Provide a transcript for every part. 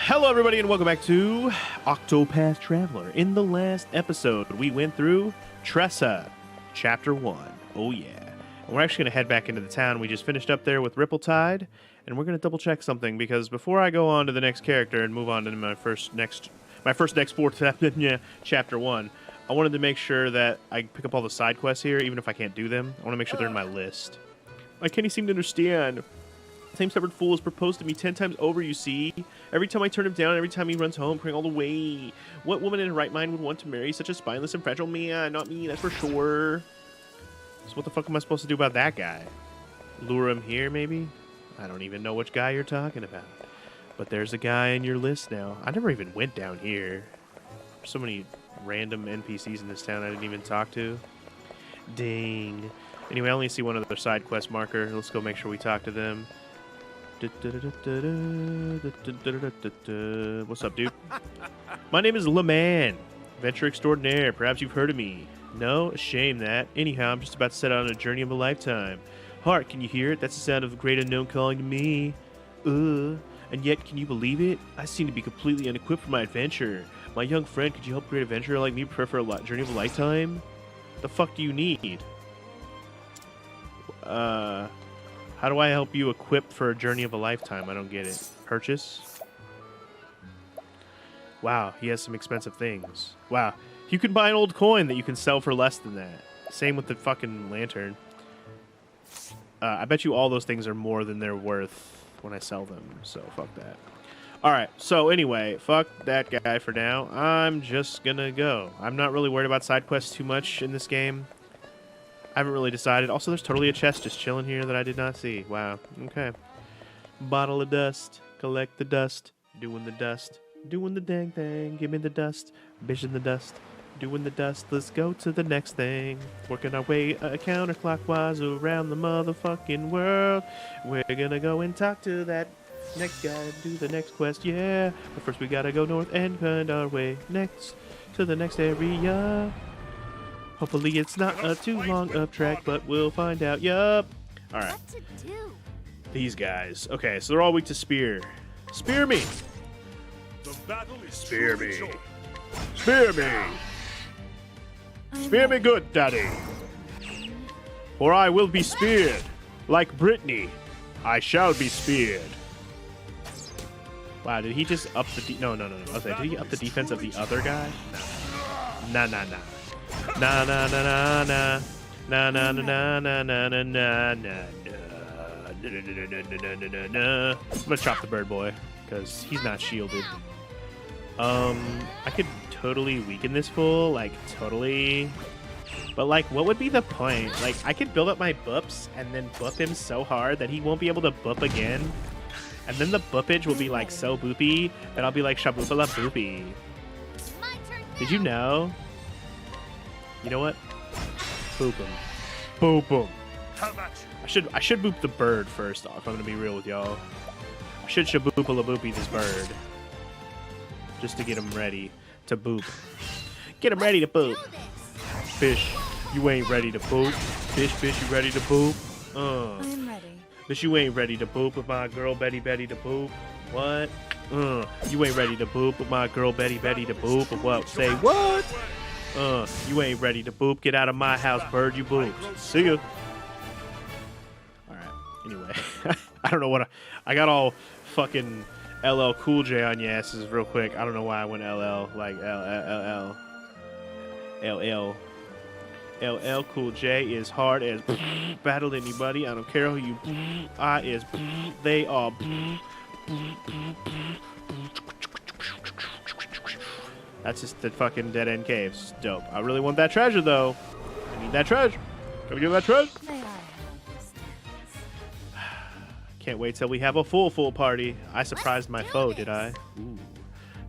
Hello, everybody, and welcome back to Octopath Traveler. In the last episode, we went through Tressa, Chapter 1. Oh, yeah. And we're actually going to head back into the town. We just finished up there with Ripple-Tide, and we're going to double-check something, because before I go on to the next character and move on to my first export Chapter 1, I wanted to make sure that I pick up all the side quests here, even if I can't do them. I want to make sure they're in my list. Why can't he seem to understand? The same stubborn fool has proposed to me 10 times over, you see. Every time I turn him down, every time he runs home, crying all the way. What woman in her right mind would want to marry such a spineless and fragile man? Not me, that's for sure. So what the fuck am I supposed to do about that guy? Lure him here, maybe? I don't even know which guy you're talking about. But there's a guy in your list now. I never even went down here. There's so many random NPCs in this town I didn't even talk to. Dang. Anyway, I only see one other side quest marker. Let's go make sure we talk to them. What's up, dude? My name is LeMan, Venture Extraordinaire. Perhaps you've heard of me. No? A shame that. Anyhow, I'm just about to set out on a journey of a lifetime. Hark, can you hear it? That's the sound of a great unknown calling to me. And yet, can you believe it? I seem to be completely unequipped for my adventure. My young friend, could you help a great adventurer like me prepare for a journey of a lifetime? The fuck do you need? How do I help you equip for a journey of a lifetime? I don't get it. Purchase? Wow, he has some expensive things. Wow, you can buy an old coin that you can sell for less than that. Same with the fucking lantern. I bet you all those things are more than they're worth when I sell them, so fuck that. Alright, so anyway, fuck that guy for now. I'm just gonna go. I'm not really worried about side quests too much in this game. I haven't really decided. Also, there's totally a chest just chilling here that I did not see. Wow. Okay. Bottle of dust. Collect the dust. Doing the dust. Doing the dang thing. Give me the dust. Bitch in the dust. Doing the dust. Let's go to the next thing. Working our way counterclockwise around the motherfucking world. We're gonna go and talk to that next guy. Do the next quest. Yeah. But first we gotta go north and find our way next to the next area. Hopefully it's not a too long of track, but we'll find out. Yup. All right. These guys. Okay, so they're all weak to spear. Spear me. Spear me. Spear me. Spear me good, daddy. For I will be speared. Like Brittany, I shall be speared. Wow, did he just up the... No. Okay, did he up the defense of the other guy? Nah. Nah. Na na na na na na na na na na na na na na. I'm gonna chop the bird boy because he's not shielded. I could totally weaken this fool, like totally. But like, what would be the point? Like, I could build up my boops and then boop him so hard that he won't be able to boop again, and then the boopage will be like so boopy that I'll be like shaboopala boopy. Did you know? You know what? Boop him. Boop him. I should boop the bird first off. I'm gonna be real with y'all. I should shaboopala boopy this bird. Just to get him ready to boop. Get him ready to boop. Fish, you ain't ready to boop. Fish, you ready to boop? I'm ready. Bitch, you ain't ready to boop with my girl Betty to boop. What? You ain't ready to boop with my girl Betty to boop. Or what? Say what? You ain't ready to boop. Get out of my house, bird, you boop. See ya. Alright, anyway. I don't know what I got all fucking LL Cool J on your asses real quick. I don't know why I went LL. Like, LL Cool J is hard as battle anybody. I don't care who you I is. They are. That's just the fucking dead end caves. Dope. I really want that treasure though. I need that treasure. Can we get that treasure? Can't wait till we have a full party. I surprised my foe, did I? Ooh.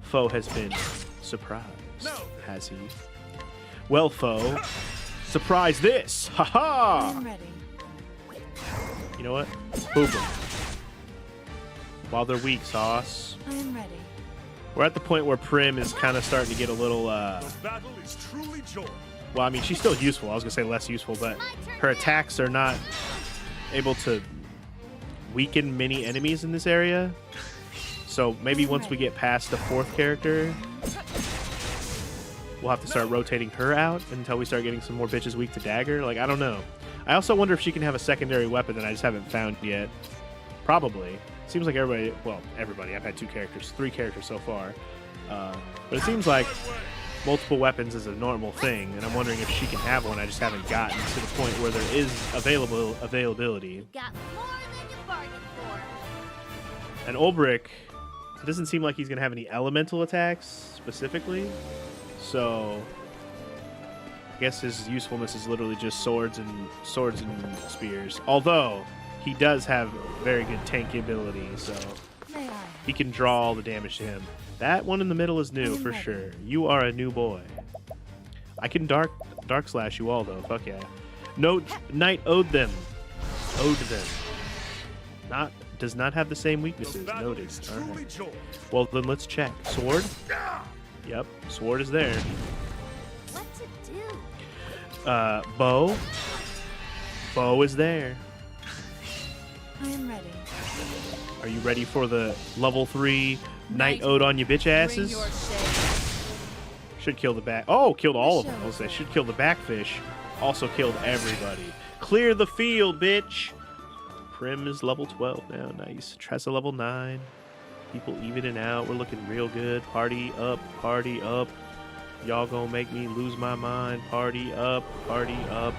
Foe has been surprised. Has he? Well, foe, surprise this. Ha ha! I'm ready. You know what? Boop them. While they're weak, sauce. I am ready. We're at the point where Prim is kind of starting to get a little, well, I mean, she's still useful. I was going to say less useful, but her attacks are not able to weaken many enemies in this area. So maybe once we get past the 4th character, we'll have to start rotating her out until we start getting some more bitches weak to dagger. Like, I don't know. I also wonder if she can have a secondary weapon that I just haven't found yet. Probably. Seems like everybody, well, everybody. I've had 3 characters so far. But it seems like multiple weapons is a normal thing, and I'm wondering if she can have one. I just haven't gotten to the point where there is availability. You got more than you bargained for. And Ulbrich, it doesn't seem like he's going to have any elemental attacks specifically. So I guess his usefulness is literally just swords and spears. Although he does have very good tanky ability, so he can draw all the damage to him. That one in the middle is new for sure. You are a new boy. I can dark slash you all though. Fuck yeah. No, Knight owed them. Does not have the same weaknesses. Noted. All right. Well then let's check. Sword. Yep. Sword is there. What to do? Bow. Bow is there. I am ready. Are you ready for the level 3 Knight ode on you bitch asses? Should kill the back. Oh, killed all of them. I was saying, should kill the backfish. Also killed everybody. Clear the field, bitch. Prim is level 12 now. Nice. Tressa level 9. People evening out. We're looking real good. Party up. Party up. Y'all gonna make me lose my mind. Party up. Party up.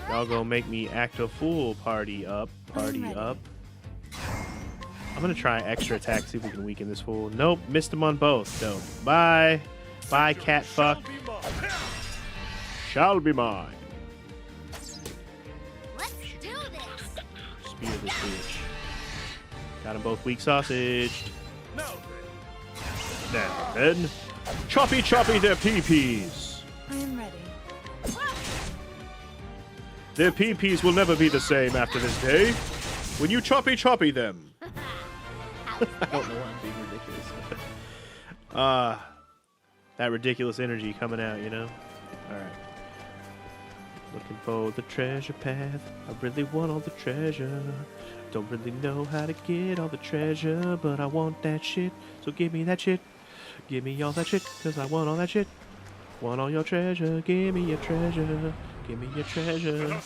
Y'all gonna make me act a fool. Party up. Party up. I'm gonna try extra attack, see if we can weaken this fool. Nope, missed him on both. Dope. Bye. Bye, cat fuck. Shall be mine. Let's do this. Spear this bitch. Got them both weak sausaged. Now then, choppy their pee-pees. I am ready. Their pee-pees will never be the same after this day. When you choppy them. I don't know why I'm being ridiculous. That ridiculous energy coming out, you know? Alright. Looking for the treasure path. I really want all the treasure. Don't really know how to get all the treasure, but I want that shit. So give me that shit. Give me all that shit, cause I want all that shit. Want all your treasure. Give me your treasure. Give me your treasure.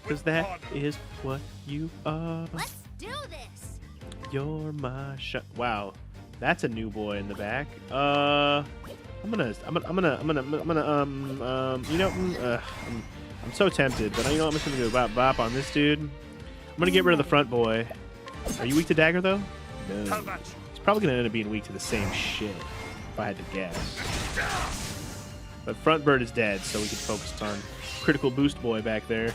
Cause that is what you are. Let's do this. You're my shot. Wow, that's a new boy in the back. I'm gonna, you know, I'm so tempted, but you know what, I'm just gonna go bop on this dude. I'm gonna get rid of the front boy. Are you weak to dagger though? No. It's probably gonna end up being weak to the same shit, if I had to guess. But front bird is dead, so we can focus on critical boost boy back there,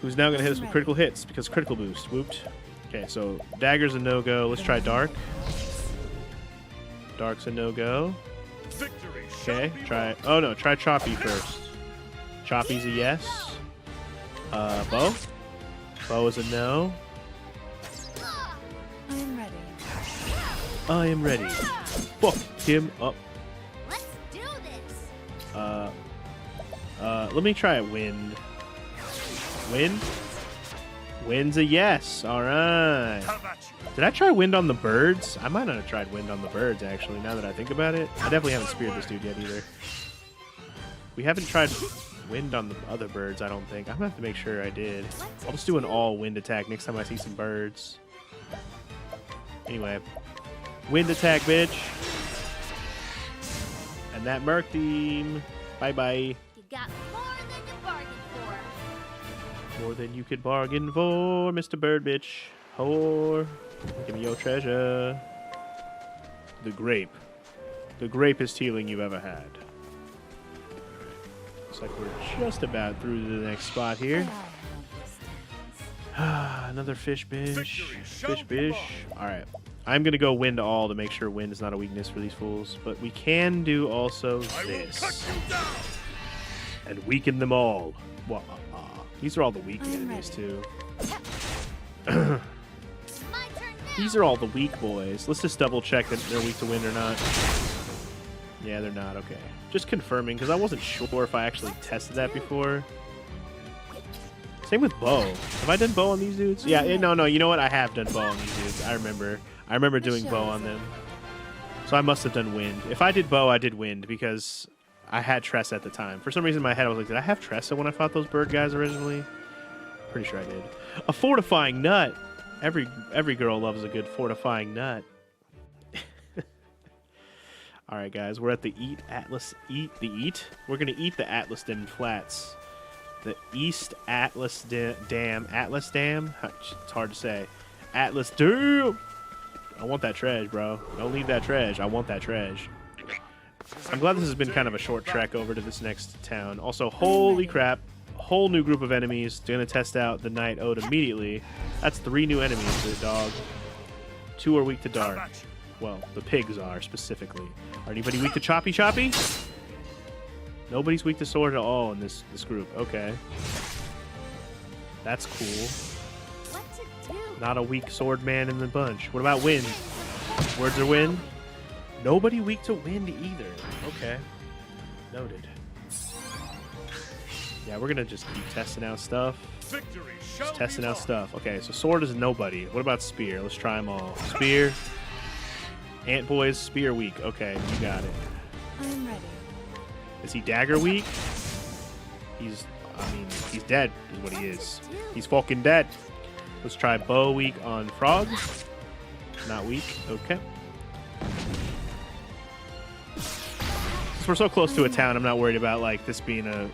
who's now gonna hit us with critical hits because critical boost. Whooped. Okay, so dagger's a no-go. Let's try dark. Dark's a no-go. Okay, try. Oh no, try choppy first. Choppy's a yes. Bow. Bow is a no. I am ready. I am ready. Fuck him up. Let's do this. Let me try a wind. Wind? Wind's a yes. All right. Did I try wind on the birds? I might not have tried wind on the birds, actually, now that I think about it. I definitely haven't speared this dude yet, either. We haven't tried wind on the other birds, I don't think. I'm going to have to make sure I did. I'll just do an all wind attack next time I see some birds. Anyway. Wind attack, bitch. And that merc team. Bye-bye. You got more than you bargained for. More than you could bargain for, Mr. Bird Bitch. Whore. Give me your treasure. The grape. The grapest healing you've ever had. Looks like we're just about through to the next spot here. Another fish bish. Fish bish. Alright. I'm going to go wind all to make sure wind is not a weakness for these fools. But we can do also this. And weaken them all. These are all the weak enemies, too. These are all the weak boys. Let's just double check that they're weak to wind or not. Yeah, they're not. Okay. Just confirming, because I wasn't sure if I actually tested that before. Same with bow. Have I done bow on these dudes? Yeah, no. You know what? I have done bow on these dudes. I remember. I remember doing bow on them. So I must have done wind. If I did bow, I did wind because I had Tressa at the time. For some reason in my head I was like, did I have Tressa when I fought those bird guys originally? Pretty sure I did. A fortifying nut. Every girl loves a good fortifying nut. All right, guys, we're at the We're gonna eat the Atlas Dam Flats, the East Atlas Dam. Atlas Dam. It's hard to say. Atlas Dam. I want that treasure, bro. Don't leave that treasure. I want that treasure. I'm glad this has been kind of a short trek over to this next town. Also, holy crap, whole new group of enemies. Gonna test out the Night Ode immediately. That's 3 new enemies, dog. 2 are weak to dark. Well, the pigs are, specifically. Are anybody weak to choppy? Nobody's weak to sword at all in this group. Okay. That's cool. What to do? Not a weak sword man in the bunch. What about wind? Words are wind? Nobody weak to wind either. Okay. Noted. Yeah, we're gonna just keep testing out stuff. Just testing out stuff. Okay, so sword is nobody. What about spear? Let's try them all. Spear. Ant boys, spear weak. Okay, you got it. I'm ready. Is he dagger weak? He's dead is what he is. He's fucking dead. Let's try bow weak on frog. Not weak. Okay. Since we're so close to a town, I'm not worried about like this being a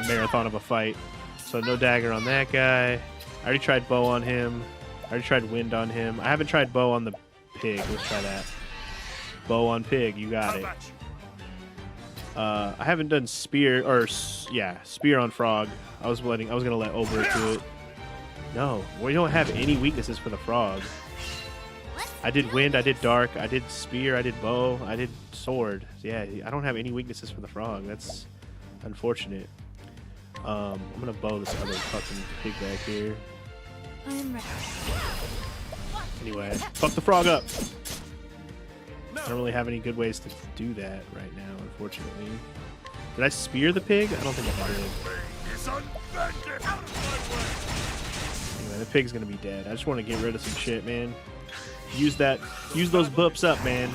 marathon of a fight. So no dagger on that guy. I already tried bow on him. I already tried wind on him. I haven't tried bow on the pig. Let's try that. Bow on pig. You got it. I haven't done spear spear on frog. I was gonna let Oberek do it. No, we don't have any weaknesses for the frog. I did wind, I did dark, I did spear, I did bow, I did sword. Yeah, I don't have any weaknesses for the frog. That's unfortunate. I'm gonna bow this other fucking pig back here. I'm ready. Anyway, fuck the frog up. I don't really have any good ways to do that right now, unfortunately. Did I spear the pig? I don't think I did. Anyway, the pig's gonna be dead. I just want to get rid of some shit, man. Use those boops up, man.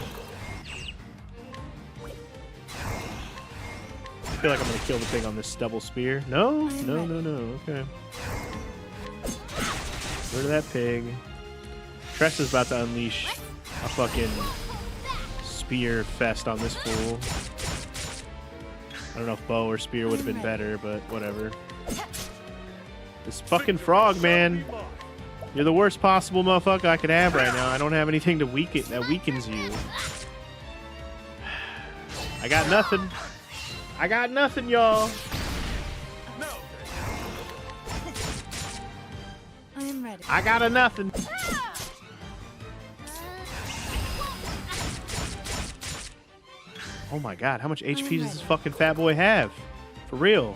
I feel like I'm gonna kill the pig on this double spear. No. Okay. Rid of that pig. Tressa's about to unleash a fucking spear fest on this fool. I don't know if bow or spear would have been better, but whatever. This fucking frog, man. You're the worst possible motherfucker I could have right now. I don't have anything to weaken that weakens you. I got nothing. I got nothing, y'all. I am ready. I got a nothing. Oh my god, how much HP does this fucking fat boy have? For real.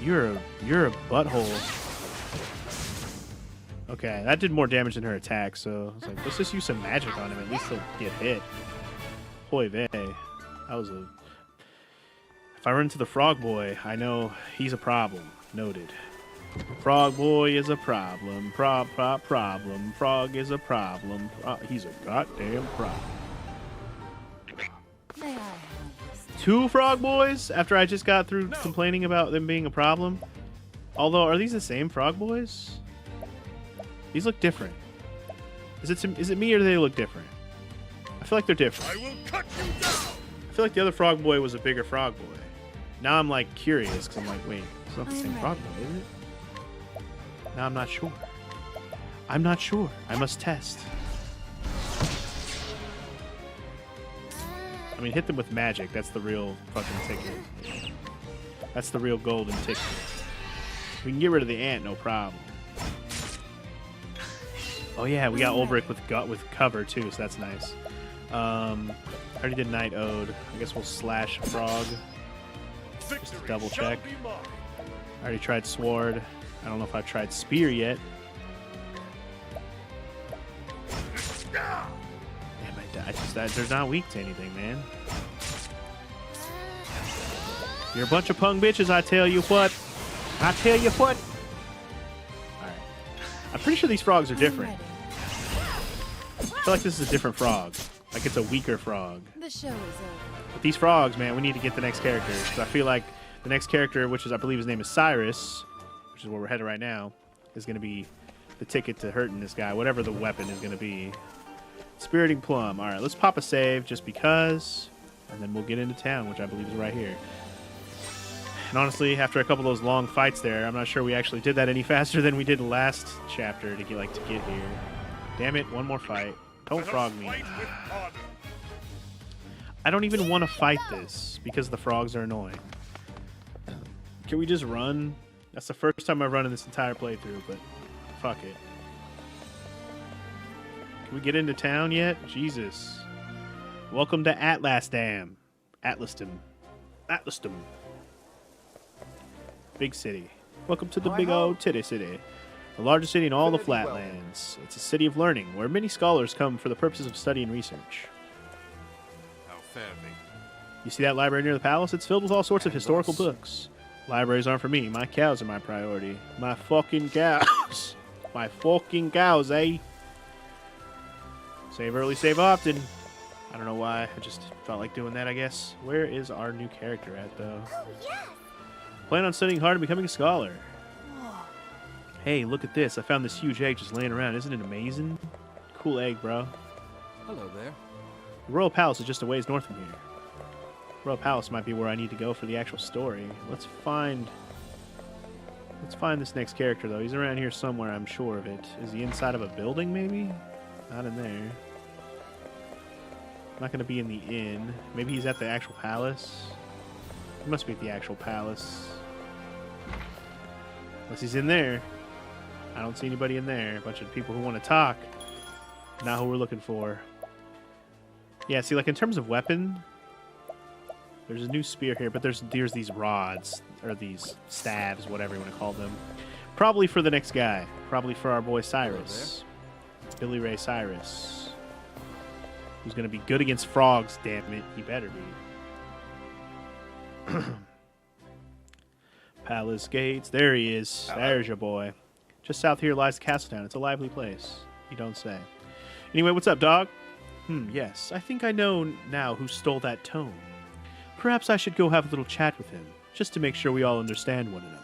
You're a butthole. Okay, that did more damage than her attack, so I was like, let's just use some magic on him. At least he'll get hit. Hoy vey. That was a... If I run into the frog boy, I know he's a problem. Noted. Frog boy is a problem. Problem. Frog is a problem. He's a goddamn problem. May I have this? 2 frog boys after I just got through complaining about them being a problem? Although, are these the same frog boys? These look different. Is it me or do they look different? I feel like they're different. I will cut you down. I feel like the other frog boy was a bigger frog boy. Now I'm like curious because I'm like, wait, it's not the same frog boy, is it? Now I'm not sure. I'm not sure. I must test. I mean, hit them with magic. That's the real fucking ticket. That's the real golden ticket. We can get rid of the ant, no problem. Oh yeah, we got Oberek with cover too, so that's nice. I already did Night Ode. I guess we'll slash frog. Just to double check. I already tried sword. I don't know if I've tried spear yet. Damn, they're not weak to anything, man. You're a bunch of punk bitches, I tell you what. I tell you what. I'm pretty sure these frogs are I'm different. ready. I feel like this is a different frog. Like it's a weaker frog. The show is over. But these frogs, man, we need to get the next character. Because I feel like the next character, which is, I believe his name is CYRUS, which is where we're headed right now, is going to be the ticket to hurting this guy, whatever the weapon is going to be. Spiriting Plum. All right, let's pop a save just because, and then we'll get into town, which I believe is right here. And honestly, after a couple of those long fights there, I'm not sure we actually did that any faster than we did last chapter to get here. Damn it, one more fight. Don't frog me. I don't even want to fight this because the frogs are annoying. Can we just run? That's the first time I've run in this entire playthrough, but fuck it. Can we get into town yet? Jesus. Welcome to Atlasdam. Atlasdam. Big city. Welcome to the big old titty city. The largest city in all the flatlands. It's a city of learning, where many scholars come for the purposes of study and research. How fare thee? You see that library near the palace? It's filled with all sorts of historical books. Libraries aren't for me. My cows are my priority. My fucking cows. My fucking cows, eh? Save early, save often. I don't know why. I just felt like doing that, I guess. Where is our new character at, though? Oh, yes! Plan on studying hard and becoming a scholar. Hey, look at this. I found this huge egg just laying around. Isn't it amazing? Cool egg, bro. Hello there. The Royal Palace is just a ways north from here. Royal Palace might be where I need to go for the actual story. Let's find this next character, though. He's around here somewhere, I'm sure of it. Is he inside of a building, maybe? Not in there. Not going to be in the inn. Maybe he's at the actual palace. He must be at the actual palace. Unless he's in there. I don't see anybody in there. A bunch of people who want to talk. Not who we're looking for. Yeah, see, like in terms of weapon, there's a new spear here, but there's these rods, or these staves, whatever you want to call them. Probably for the next guy. Probably for our boy Cyrus. Billy Ray Cyrus. Who's going to be good against frogs, damn it. He better be. Palace gates. There he is. There's your boy. Just south here lies the castle town. It's a lively place. You don't say. Anyway, what's up, dog? Yes. I think I know now who stole that tome. Perhaps I should go have a little chat with him, just to make sure we all understand one another.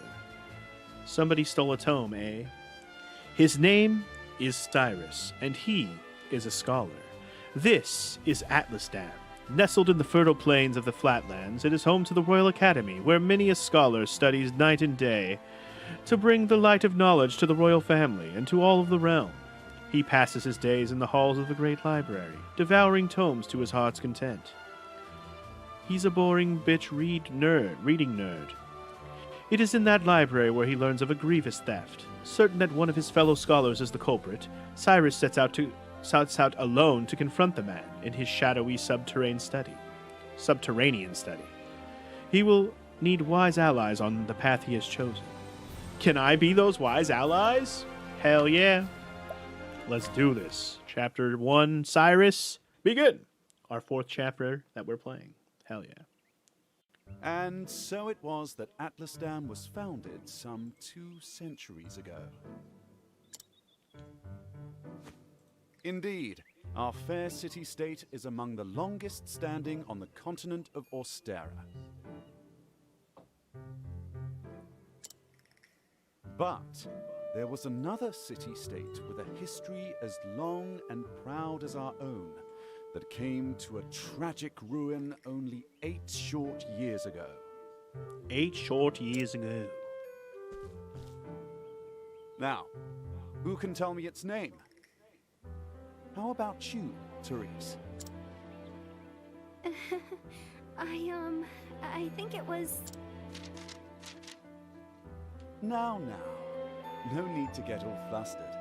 Somebody stole a tome, eh? His name is Cyrus, and he is a scholar. This is Atlasdam. Nestled in the fertile plains of the flatlands, it is home to the Royal Academy, where many a scholar studies night and day to bring the light of knowledge to the royal family and to all of the realm. He passes his days in the halls of the great library, devouring tomes to his heart's content. He's a boring bitch reading nerd. It is in that library where he learns of a grievous theft. Certain that one of his fellow scholars is the culprit, Cyrus sets out alone to confront the man in his shadowy subterranean study. He will need wise allies on the path he has chosen. Can I be those wise allies? Hell yeah. Let's do this. Chapter 1, Cyrus, begin. Our 4th chapter that we're playing. Hell yeah. And so it was that Atlasdam was founded some 2 centuries ago. Indeed, our fair city-state is among the longest standing on the continent of Austera. But there was another city-state with a history as long and proud as our own that came to a tragic ruin only 8 short years ago. 8 short years ago. Now, who can tell me its name? How about you, Therese? I think it was... Now, no need to get all flustered.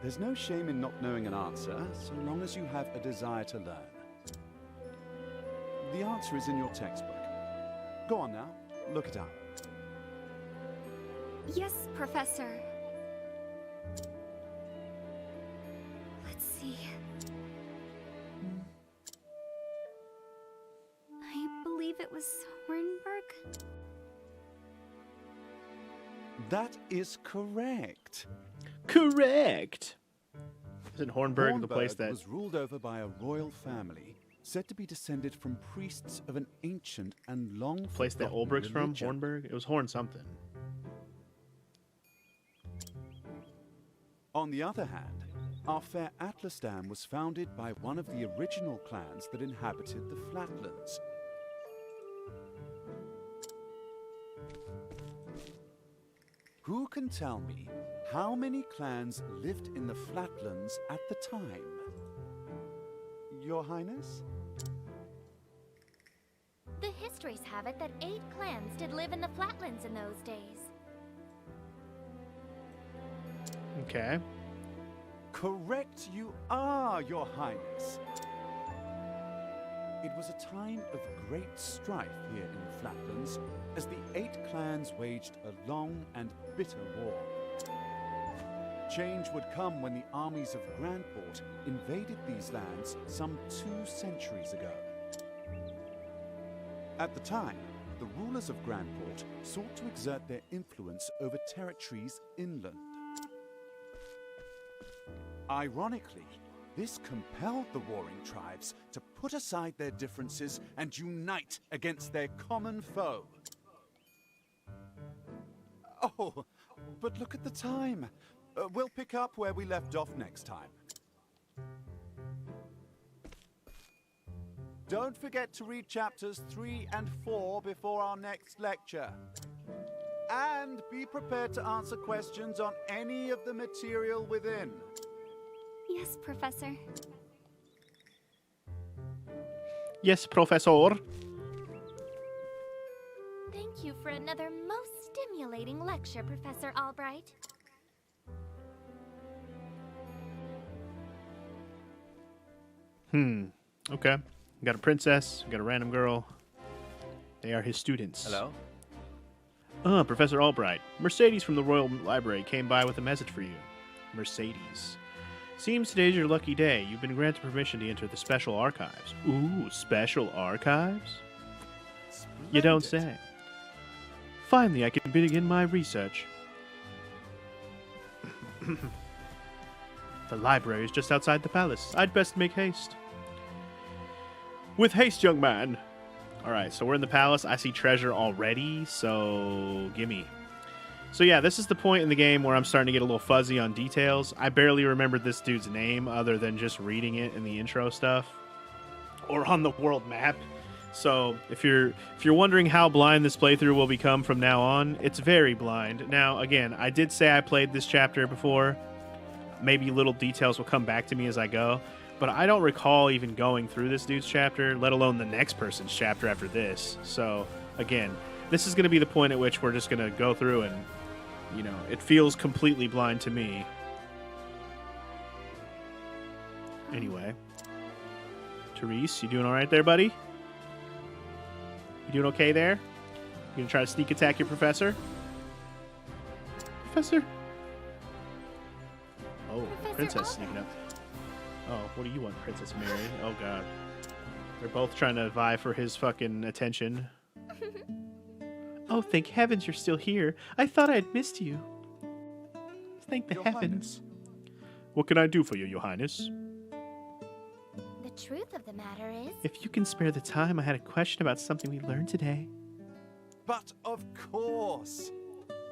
There's no shame in not knowing an answer, so long as you have a desire to learn. The answer is in your textbook. Go on now, look it up. Yes, Professor. Let's see. I believe it was Hornburg. That is correct. Correct. Isn't Hornburg the place Hornburg that... was ruled over by a royal family, said to be descended from priests of an ancient and long place that forgotten Ulbricht's from? religion. Hornburg? It was Horn something. On the other hand, our fair Atlasdam was founded by one of the original clans that inhabited the Flatlands. Who can tell me how many clans lived in the Flatlands at the time? Your Highness? The histories have it that 8 clans did live in the Flatlands in those days. Okay. Correct you are, Your Highness. It was a time of great strife here in the Flatlands as the 8 clans waged a long and bitter war. Change would come when the armies of Grandport invaded these lands some 2 centuries ago. At the time, the rulers of Grandport sought to exert their influence over territories inland. Ironically, this compelled the warring tribes to put aside their differences and unite against their common foe. Oh, but look at the time. We'll pick up where we left off next time. Don't forget to read chapters 3 and 4 before our next lecture. And be prepared to answer questions on any of the material within. Yes, Professor. Yes, Professor. Thank you for another most stimulating lecture, Professor Albright. Okay. We got a princess. We got a random girl. They are his students. Hello? Professor Albright. Mercedes from the Royal Library came by with a message for you. Mercedes. Seems today's your lucky day. You've been granted permission to enter the Special Archives. Ooh, Special Archives? You don't say. Finally, I can begin my research. The library is just outside the palace. I'd best make haste. With haste, young man. Alright, so we're in the palace. I see treasure already, so gimme. So yeah, this is the point in the game where I'm starting to get a little fuzzy on details. I barely remembered this dude's name other than just reading it in the intro stuff. Or on the world map. So if you're wondering how blind this playthrough will become from now on, it's very blind. Now, again, I did say I played this chapter before. Maybe little details will come back to me as I go. But I don't recall even going through this dude's chapter, let alone the next person's chapter after this. So, again, this is going to be the point at which we're just going to go through and, you know, it feels completely blind to me. Anyway. Therese, you doing all right there, buddy? You doing okay there? You going to try to sneak attack your professor? Professor? Oh, Professor princess Albright. sneaking up. Oh, what do you want, Princess Mary? Oh, God. They're both trying to vie for his fucking attention. Oh, thank heavens you're still here. I thought I'd missed you. Thank the Your heavens. What can I do for you, Your Highness? The truth of the matter is, If you can spare the time, I had a question about something we learned today. But of course.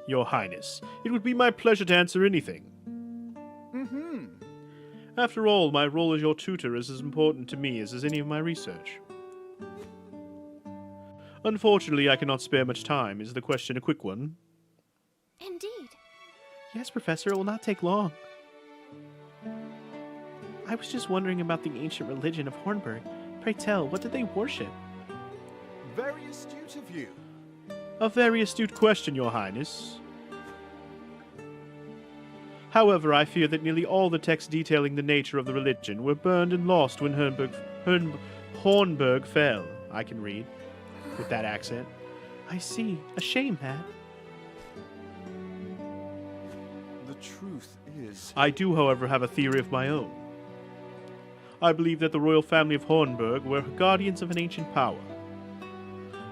Your Highness, it would be my pleasure to answer anything. Mm-hmm. After all, my role as your tutor is as important to me as any of my research. Unfortunately, I cannot spare much time. Is the question a quick one? indeed, Yes, Professor, it will not take long. I was just wondering about the ancient religion of Hornburg. Pray tell, what did they worship? Very astute of you. A very astute question, Your Highness. However, I fear that nearly all the texts detailing the nature of the religion were burned and lost when Hornburg fell. I can read with that accent. I see. A shame, Matt. The truth is... I do, however, have a theory of my own. I believe that the royal family of Hornburg were guardians of an ancient power.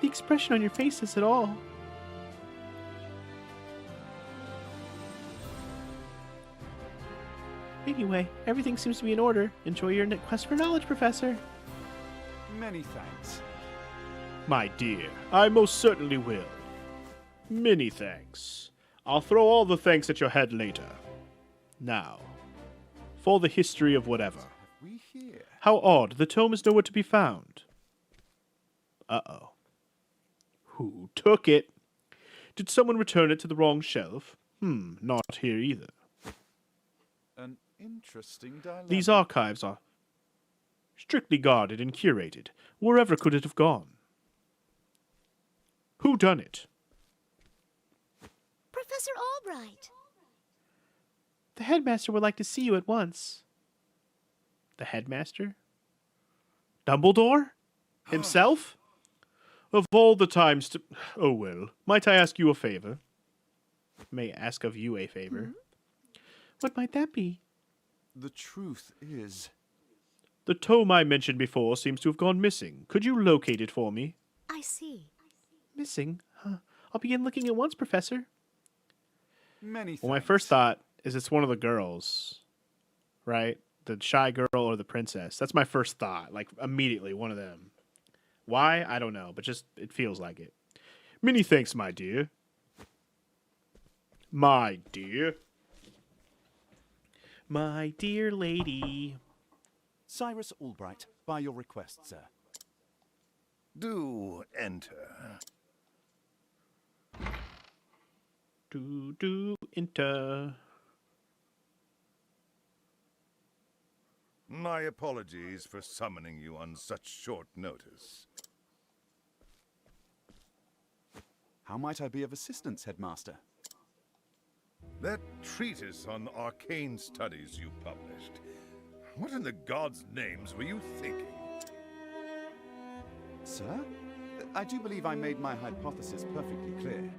The expression on your face says it all. Anyway, everything seems to be in order. Enjoy your quest for knowledge, Professor. Many thanks. My dear, I most certainly will. Many thanks. I'll throw all the thanks at your head later. Now, for the history of whatever. We here. How odd, the tome is nowhere to be found. Uh-oh. Who took it? Did someone return it to the wrong shelf? Not here either. An interesting dilemma. These archives are strictly guarded and curated. Wherever could it have gone? Who done it? Professor Albright. The headmaster would like to see you at once. The headmaster? Dumbledore? Himself? Of all the times to... Oh, well. Might I ask you a favor? May I ask of you a favor? What might that be? The truth is... The tome I mentioned before seems to have gone missing. Could you locate it for me? I see. Missing? Huh. I'll begin looking at once, Professor. Many thanks. Well, my first thought is it's one of the girls. Right? The shy girl or the princess. That's my first thought. Like, immediately, one of them. Why? I don't know, but just, it feels like it. Many thanks, my dear. My dear. My dear lady. Cyrus Albright, by your request, sir. Do enter. Enter. My apologies for summoning you on such short notice. How might I be of assistance, Headmaster? That treatise on arcane studies you published. What in the gods' names were you thinking? Sir? I do believe I made my hypothesis perfectly clear.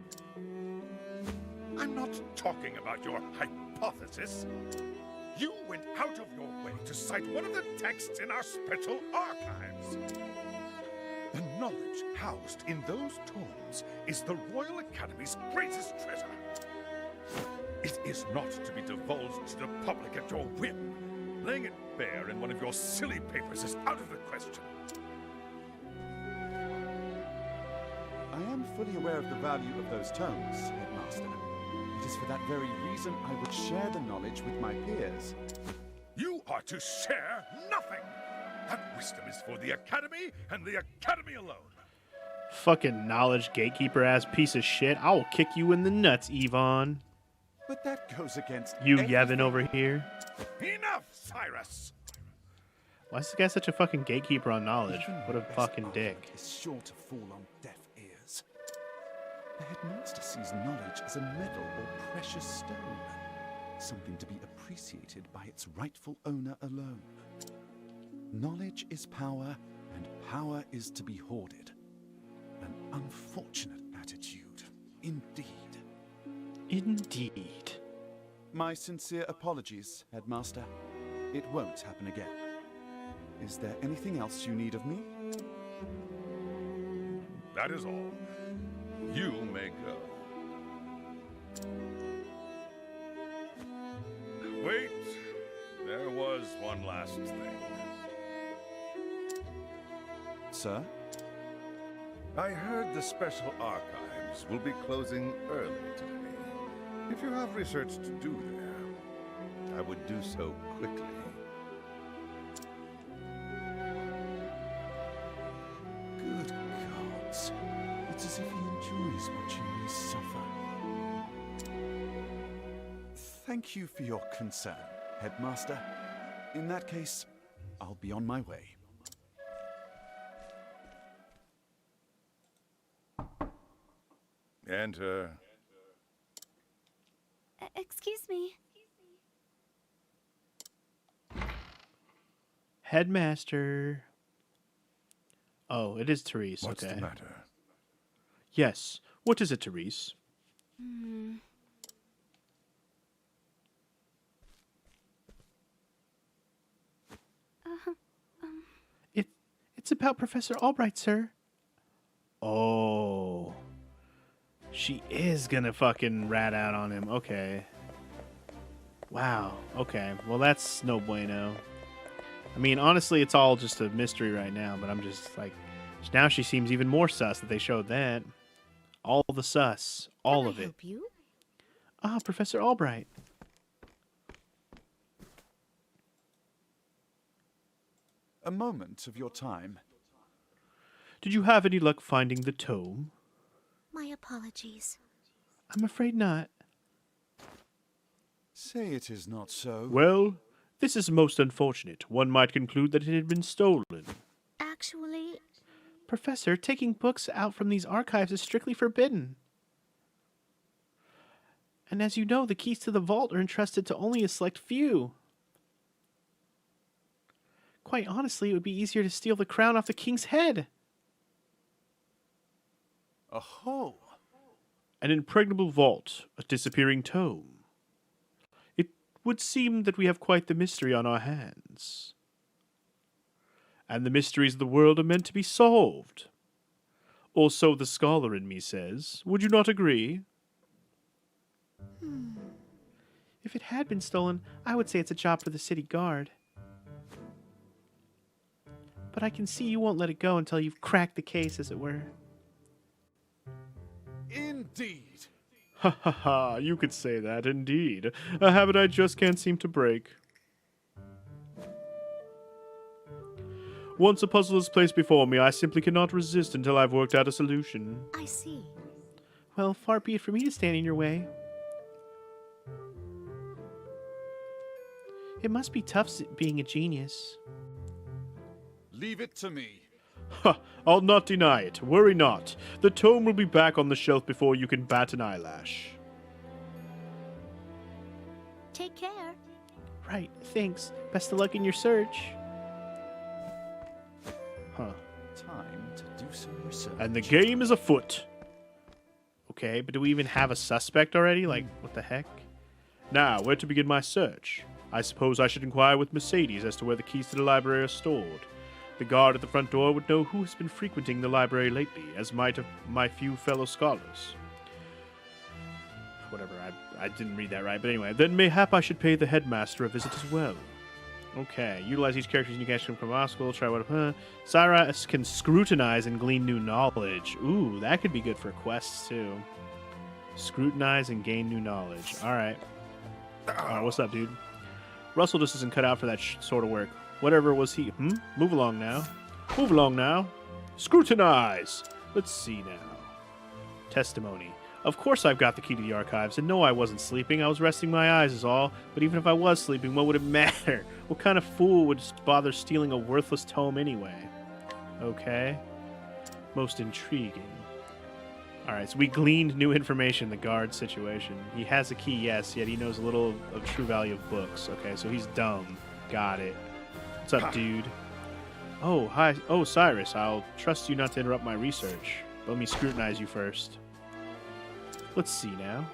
I'm not talking about your hypothesis. You went out of your way to cite one of the texts in our special archives. The knowledge housed in those tomes is the Royal Academy's greatest treasure. It is not to be divulged to the public at your whim. Laying it bare in one of your silly papers is out of the question. I am fully aware of the value of those tomes, Headmaster. It is for that very reason I would share the knowledge with my peers. You are to share nothing. That wisdom is for the Academy and the Academy alone. Fucking knowledge gatekeeper ass piece of shit. I will kick you in the nuts, Yvonne. But that goes against You everything. Yevon over here. Enough, Cyrus! Why is this guy such a fucking gatekeeper on knowledge? Even What a the best fucking argument dick. is sure to fall on deaf ears. The Headmaster sees knowledge as a medal or precious stone, something to be appreciated by its rightful owner alone. Knowledge is power, and power is to be hoarded. An unfortunate attitude, indeed. Indeed. My sincere apologies, Headmaster. It won't happen again. Is there anything else you need of me? That is all. You may go. Wait, there was one last thing. Sir? I heard the special archives will be closing early today. If you have research to do there, I would do so quickly. Good gods. It's as if he enjoys watching me suffer. Thank you for your concern, Headmaster. In that case, I'll be on my way. Enter. Excuse me. Headmaster. Oh, it is Therese. What's okay. the matter? Yes. What is it, Therese? It's about Professor Albright, sir. Oh. She is gonna fucking rat out on him. Okay. Wow. Okay. Well, that's no bueno. I mean, honestly, it's all just a mystery right now, but I'm just like, now she seems even more sus that they showed that. All the sus. All of Can I it. help you? Ah, Professor Albright. A moment of your time. Did you have any luck finding the tome? My apologies. I'm afraid not. Say it is not so. Well, this is most unfortunate. One might conclude that it had been stolen. Actually, Professor, taking books out from these archives is strictly forbidden. And as you know, the keys to the vault are entrusted to only a select few. Quite honestly, it would be easier to steal the crown off the king's head. Aho! An impregnable vault, a disappearing tome. It would seem that we have quite the mystery on our hands. And the mysteries of the world are meant to be solved. Or so the scholar in me says. Would you not agree? If it had been stolen, I would say it's a job for the city guard. But I can see you won't let it go until you've cracked the case, as it were. Indeed. Ha ha ha, you could say that, indeed. A habit I just can't seem to break. Once a puzzle is placed before me, I simply cannot resist until I've worked out a solution. I see. Well, far be it for me to stand in your way. It must be tough being a genius. Leave it to me. Ha! I'll not deny it. Worry not. The tome will be back on the shelf before you can bat an eyelash. Take care. Right, thanks. Best of luck in your search. Huh. Time to do some research. And the game is afoot. Okay, but do we even have a suspect already? Like, what the heck? Now, where to begin my search? I suppose I should inquire with Mercedes as to where the keys to the library are stored. The guard at the front door would know who has been frequenting the library lately, as might have my few fellow scholars. Whatever, I didn't read that right, but anyway. Then mayhap I should pay the headmaster a visit as well. Okay, utilize each character's unique action from obstacle, try what... CYRUS can scrutinize and glean new knowledge. Ooh, that could be good for quests, too. Scrutinize and gain new knowledge. Alright. Alright, what's up, dude? Russell just isn't cut out for that sort of work. Whatever was he... Move along now. Move along now. Scrutinize! Let's see now. Testimony. Of course I've got the key to the archives, and no, I wasn't sleeping. I was resting my eyes is all. But even if I was sleeping, what would it matter? What kind of fool would bother stealing a worthless tome anyway? Okay. Most intriguing. Alright, so we gleaned new information in the guard situation. He has a key, yes, yet he knows a little of true value of books. Okay, so he's dumb. Got it. What's up, dude? Oh, hi. Oh, Cyrus, I'll trust you not to interrupt my research. Let me scrutinize you first. Let's see now.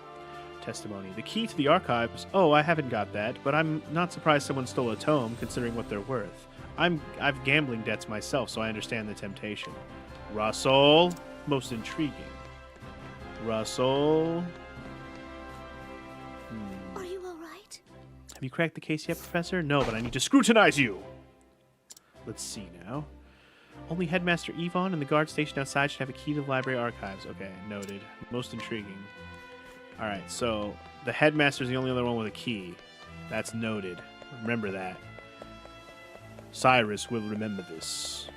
Testimony. The key to the archives. Oh, I haven't got that, but I'm not surprised someone stole a tome, considering what they're worth. I've gambling debts myself, so I understand the temptation. Russell. Most intriguing. Russell. Are you all right? Have you cracked the case yet, Professor? No, but I need to scrutinize you. Let's see now. Only Headmaster Yvonne and the guard station outside should have a key to the library archives. Okay, noted. Most intriguing. Alright, so the Headmaster's the only other one with a key. That's noted. Remember that. Cyrus will remember this.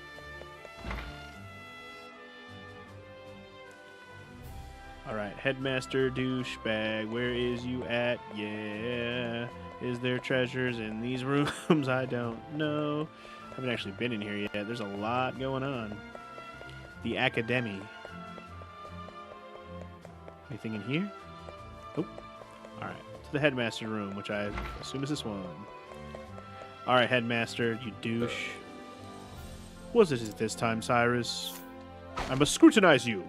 Alright, Headmaster douchebag, where is you at? Yeah. Is there treasures in these rooms? I don't know. Haven't actually been in here yet. There's a lot going on. The Academy. Anything in here? Oh. Alright. To the Headmaster room, which I assume is this one. Alright, Headmaster, you douche. Was it this time, Cyrus? I must scrutinize you.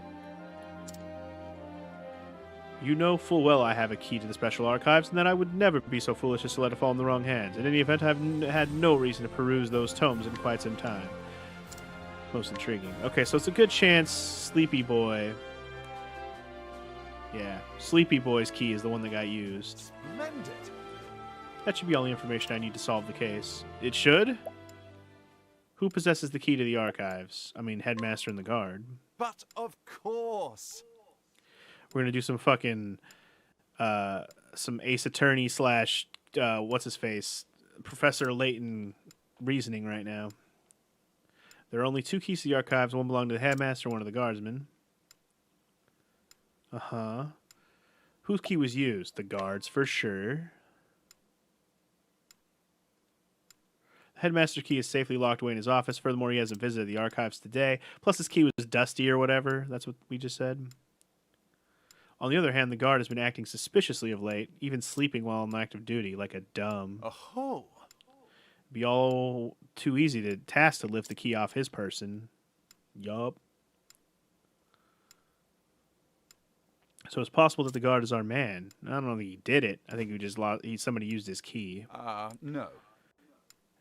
You know full well I have a key to the special archives, and that I would never be so foolish as to let it fall in the wrong hands. In any event, I have had no reason to peruse those tomes in quite some time. most intriguing. Okay, so it's a good chance Sleepy Boy. Yeah, Sleepy Boy's key is the one that got used. Splendid. That should be all the information I need to solve the case. It should? Who possesses the key to the archives? I mean, Headmaster and the guard. But of course. We're gonna do some fucking, some Ace Attorney slash, what's his face, Professor Layton reasoning right now. There are only 2 keys to the archives. One belonged to the Headmaster, one to the guardsman. Uh-huh. Whose key was used? The guards, for sure. The Headmaster's key is safely locked away in his office. Furthermore, he hasn't visited the archives today. Plus, his key was dusty or whatever. That's what we just said. On the other hand, the guard has been acting suspiciously of late, even sleeping while on active duty, like a dumb. Oh. Be all too easy to task to lift the key off his person. Yup. So it's possible that the guard is our man. I don't think he did it. I think he just somebody used his key. No.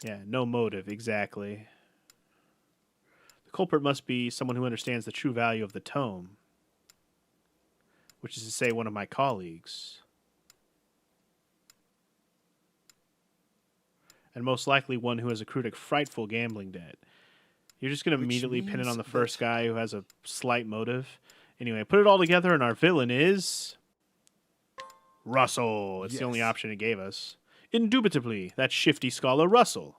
Yeah, no motive, exactly. The culprit must be someone who understands the true value of the tome. Which is to say, one of my colleagues. And most likely one who has accrued a frightful gambling debt. You're just going to immediately pin it on the first guy who has a slight motive. Anyway, put it all together, and our villain is Russell. It's the only option it gave us. Indubitably, that shifty scholar Russell.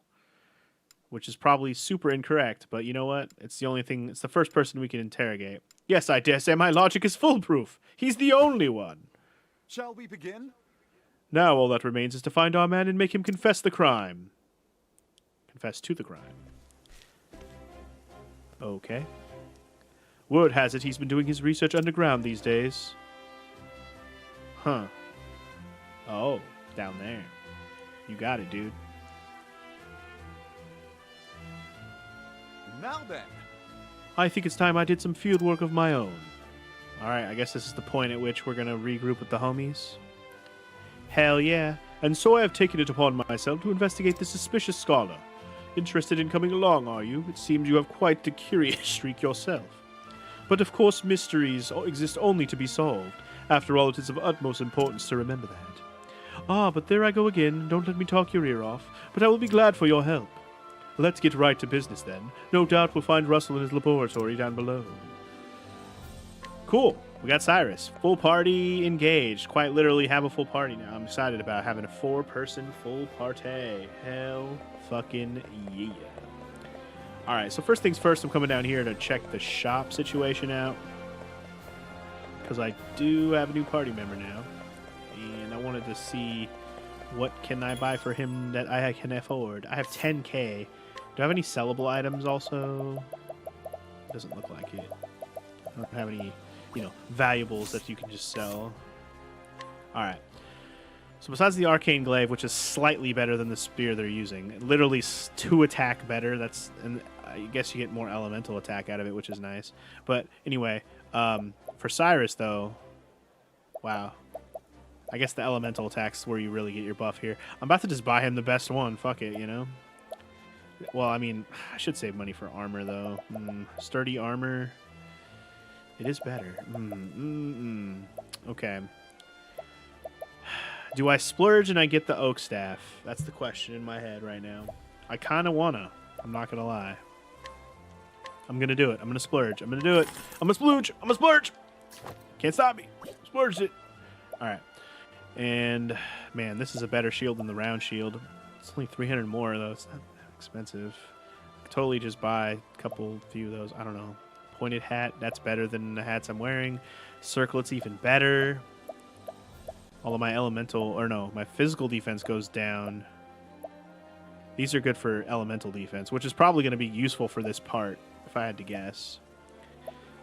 Which is probably super incorrect, but you know what? It's the only thing, it's the first person we can interrogate. Yes, I dare say my logic is foolproof. He's the only one. Shall we begin? Now all that remains is to find our man and make him confess the crime. Confess to the crime. Okay. Word has it he's been doing his research underground these days. Huh. Oh, down there. You got it, dude. Now then. I think it's time I did some field work of my own. Alright, I guess this is the point at which we're going to regroup with the homies. Hell yeah. And so I have taken it upon myself to investigate the suspicious scholar. Interested in coming along, are you? It seems you have quite the curious streak yourself. But of course mysteries exist only to be solved. After all, it is of utmost importance to remember that. Ah, but there I go again. Don't let me talk your ear off. But I will be glad for your help. Let's get right to business then. No doubt we'll find Russell in his laboratory down below. Cool. We got Cyrus. Full party engaged. Quite literally have a full party now. I'm excited about having a 4-person full party. Hell fucking yeah. Alright, so first things first, I'm coming down here to check the shop situation out. Because I do have a new party member now. And I wanted to see what can I buy for him that I can afford. I have 10k. Do I have any sellable items also? Doesn't look like it. I don't have any, valuables that you can just sell. Alright. So besides the Arcane Glaive, which is slightly better than the spear they're using, literally 2 attack better, and I guess you get more elemental attack out of it, which is nice. But anyway, for Cyrus, though, wow. I guess the elemental attack's where you really get your buff here. I'm about to just buy him the best one. Fuck it, Well, I mean, I should save money for armor, though. Sturdy armor. It is better. Okay. Do I splurge and I get the oak staff? That's the question in my head right now. I kind of want to. I'm not going to lie. I'm going to do it. I'm going to splurge. I'm going to do it. I'm going to splooge. I'm going to splurge. Can't stop me. Splurged it. All right. And, man, this is a better shield than the round shield. It's only 300 more, though. It's not that expensive. I could totally just buy a few of those. I don't know. Pointed hat. That's better than the hats I'm wearing. Circlet's even better. All of my my physical defense goes down. These are good for elemental defense, which is probably going to be useful for this part, if I had to guess.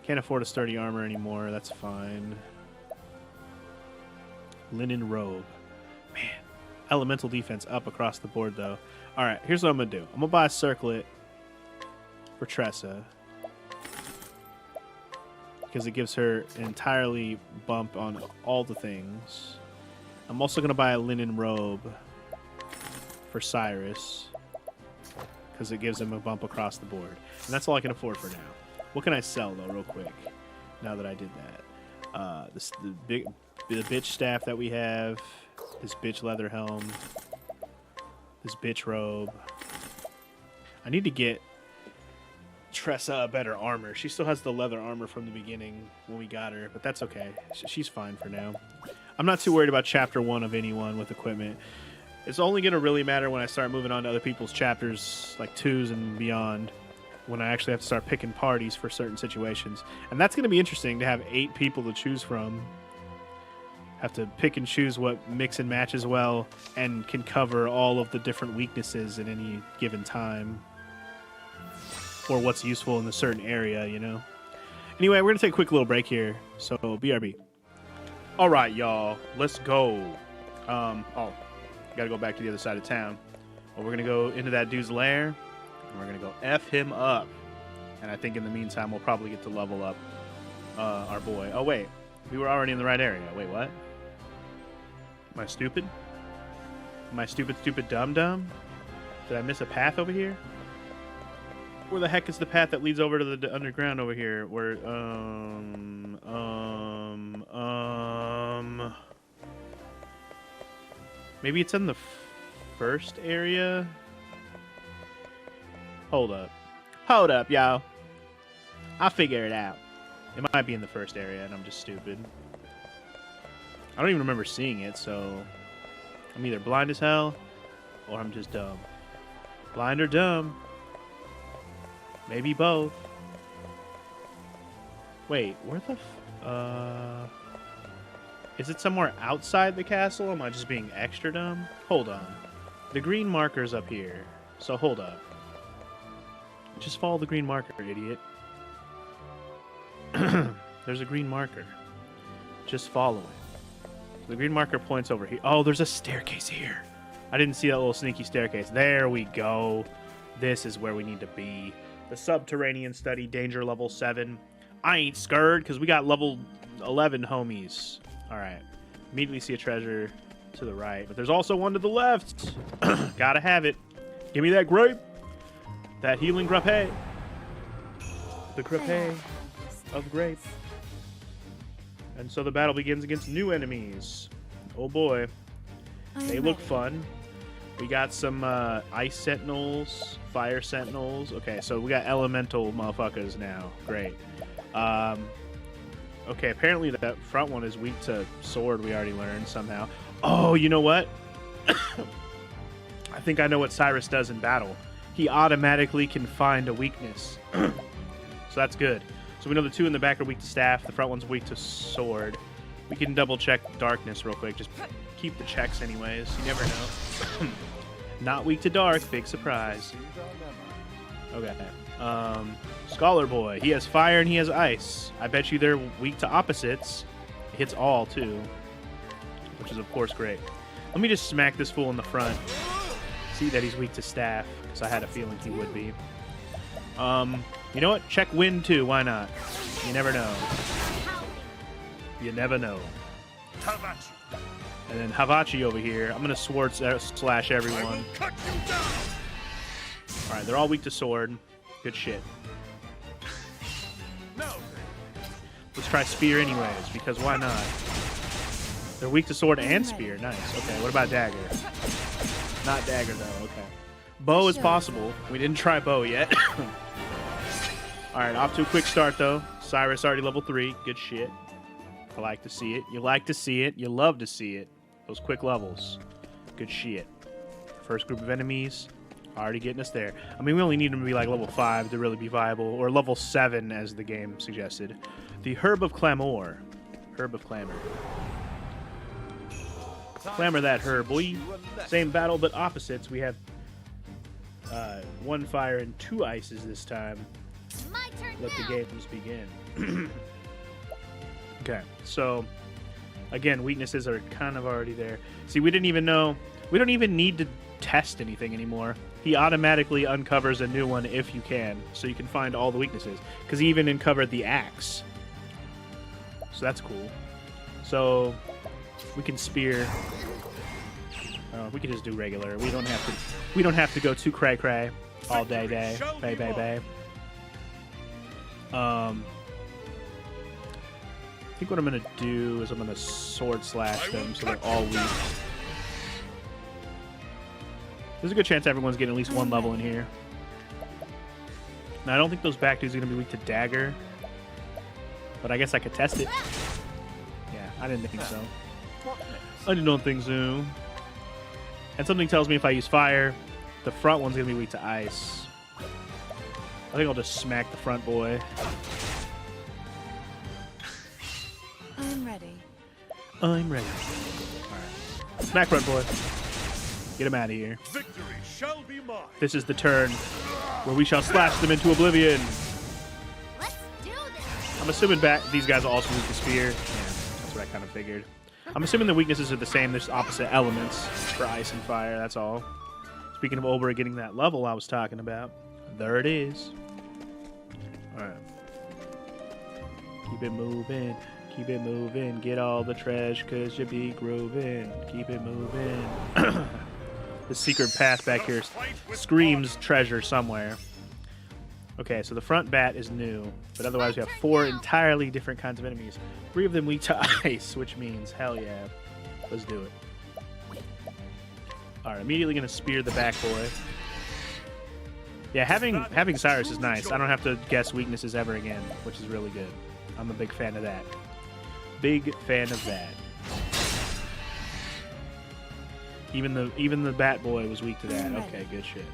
Can't afford a sturdy armor anymore. That's fine. Linen robe. Man, elemental defense up across the board, though. All right, here's what I'm going to do. I'm going to buy a circlet for Tressa, because it gives her an entirely bump on all the things. I'm also going to buy a linen robe for Cyrus, because it gives him a bump across the board. And that's all I can afford for now. What can I sell, though, real quick, now that I did that? The bitch staff that we have, this bitch leather helm, this bitch robe. I need to get Tressa better armor. She still has the leather armor from the beginning when we got her, but that's okay. She's fine for now. I'm not too worried about chapter 1 of anyone with equipment. It's only going to really matter when I start moving on to other people's chapters, like 2s and beyond, when I actually have to start picking parties for certain situations. And that's going to be interesting to have 8 people to choose from. Have to pick and choose what mix and matches well and can cover all of the different weaknesses in any given time. Or what's useful in a certain area, you know? Anyway, we're going to take a quick little break here. So, BRB. All right, y'all. Let's go. Got to go back to the other side of town. Well, we're going to go into that dude's lair. And we're going to go F him up. And I think in the meantime, we'll probably get to level up our boy. Oh, wait. We were already in the right area. Wait, what? Am I stupid? Am I stupid dum-dum? Did I miss a path over here? Where the heck is the path that leads over to the underground over here? Where, maybe it's in the first area? Hold up. Hold up, y'all. I'll figure it out. It might be in the first area, and I'm just stupid. I don't even remember seeing it, so I'm either blind as hell, or I'm just dumb. Blind or dumb. Maybe both. Wait, where the is it somewhere outside the castle? Am I just being extra dumb? Hold on. The green marker's up here, so hold up. Just follow the green marker, idiot. There's a green marker. Just follow it. The green marker points over here. Oh, there's a staircase here. I didn't see that little sneaky staircase. There we go. This is where we need to be. The subterranean study, danger level 7. I ain't scared because we got level 11 homies. All right. Immediately see a treasure to the right, but there's also one to the left. Gotta have it. Give me that grape. That healing grape. The grape of grape. And so the battle begins against new enemies. Oh boy. They look fun. We got some ice sentinels, fire sentinels. Okay, so we got elemental motherfuckers now. Great. Okay, apparently that front one is weak to sword, we already learned somehow. Oh, you know what? I think I know what CYRUS does in battle. He automatically can find a weakness. So that's good. So we know the 2 in the back are weak to staff. The front one's weak to sword. We can double check darkness real quick. Just keep the checks anyways. You never know. Not weak to dark. Big surprise. Okay. Scholar boy. He has fire and he has ice. I bet you they're weak to opposites. It hits all too. Which is of course great. Let me just smack this fool in the front. See that he's weak to staff. Because I had a feeling he would be. You know what? Check wind too. Why not? You never know. You never know. And then Havachi over here. I'm going to sword slash everyone. Alright, they're all weak to sword. Good shit. Let's try spear anyways, because why not? They're weak to sword and spear. Nice. Okay, what about dagger? Not dagger, though. Okay. Bow is possible. We didn't try bow yet. Alright, off to a quick start, though. CYRUS already level 3. Good shit. I like to see it. You like to see it. You love to see it. Those quick levels. Good shit. First group of enemies. Already getting us there. I mean, we only need them to be like level 5 to really be viable. Or level 7, as the game suggested. The Herb of Clamor. Herb of Clamor. Clamor that herb, boy. Same battle, but opposites. We have 1 fire and 2 ices this time. My turn Let now. the games begin. Okay, so again, weaknesses are kind of already there. See, we didn't even know. We don't even need to test anything anymore. He automatically uncovers a new one if you can, so you can find all the weaknesses. Because he even uncovered the axe. So that's cool. So we can spear We could just do regular. We don't have to. We don't have to go too cray cray all day. Bay. I think what I'm gonna do is I'm gonna sword slash them so they're all weak. There's a good chance everyone's getting at least one level in here. Now I don't think those back dudes are gonna be weak to dagger, but I guess I could test it. Yeah, I didn't think so. I don't think so. And something tells me if I use fire, the front one's gonna be weak to ice. I think I'll just smack the front boy. I'm ready. Alright. Smack front boy. Get him out of here. Victory shall be mine. This is the turn where we shall slash them into oblivion. Let's do this. I'm assuming these guys are also weak to spear. Yeah, that's what I kind of figured. I'm assuming the weaknesses are the same. There's opposite elements for ice and fire. That's all. Speaking of Oberyn getting that level I was talking about, there it is. Alright. Keep it moving. Keep it moving, get all the trash, cause you be grooving. Keep it moving. The secret path back here screams treasure somewhere. Okay, so the front bat is new, but otherwise we have 4 entirely different kinds of enemies. 3 of them weak to ice, which means, hell yeah. Let's do it. Alright, immediately gonna spear the back boy. Yeah, having CYRUS is nice. I don't have to guess weaknesses ever again, which is really good. I'm a big fan of that. Big fan of that. Even the Bat Boy was weak to that. Okay, good shit.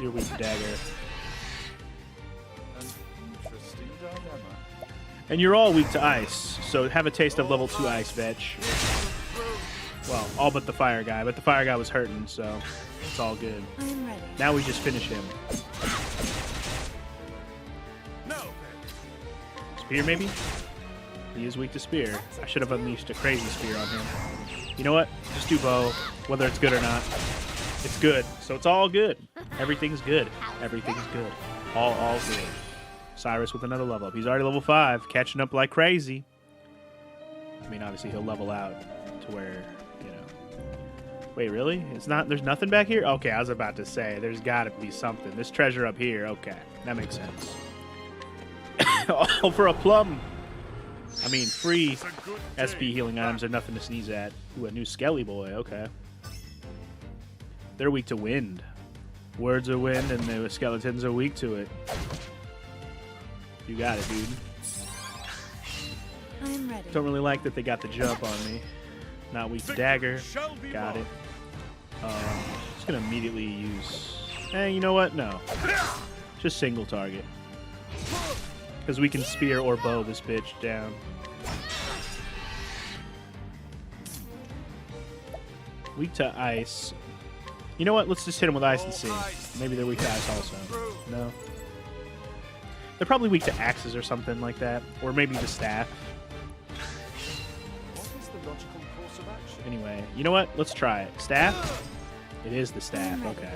You're weak to dagger. An interesting dilemma. And you're all weak to ice, so have a taste of level 2 ice, vetch. Well, all but the fire guy, but the fire guy was hurting, so it's all good. I'm ready. Now we just finish him. No. Spear, maybe? He is weak to spear. I should have unleashed a crazy spear on him. You know what? Just do bow, whether it's good or not. It's good, so it's all good. Everything's good. Everything's good. All good. CYRUS with another level up. He's already level 5, catching up like crazy. I mean, obviously he'll level out to where, you know. Wait, really? It's not. There's nothing back here? Okay, I was about to say there's got to be something. This treasure up here. Okay, that makes sense. All for a plum. I mean, free SP healing items are nothing to sneeze at. Ooh, a new Skelly boy. Okay. They're weak to wind. Words are wind, and the skeletons are weak to it. You got it, dude. I'm ready. Don't really like that they got the jump on me. Not weak to dagger. Got it. Just gonna immediately use... Hey, you know what? No. Just single target. Because we can spear or bow this bitch down. Weak to ice. You know what? Let's just hit them with ice and see. Maybe they're weak to ice also. No. They're probably weak to axes or something like that. Or maybe the staff. What is the logical course of action? Anyway, you know what? Let's try it. Staff? It is the staff. Okay.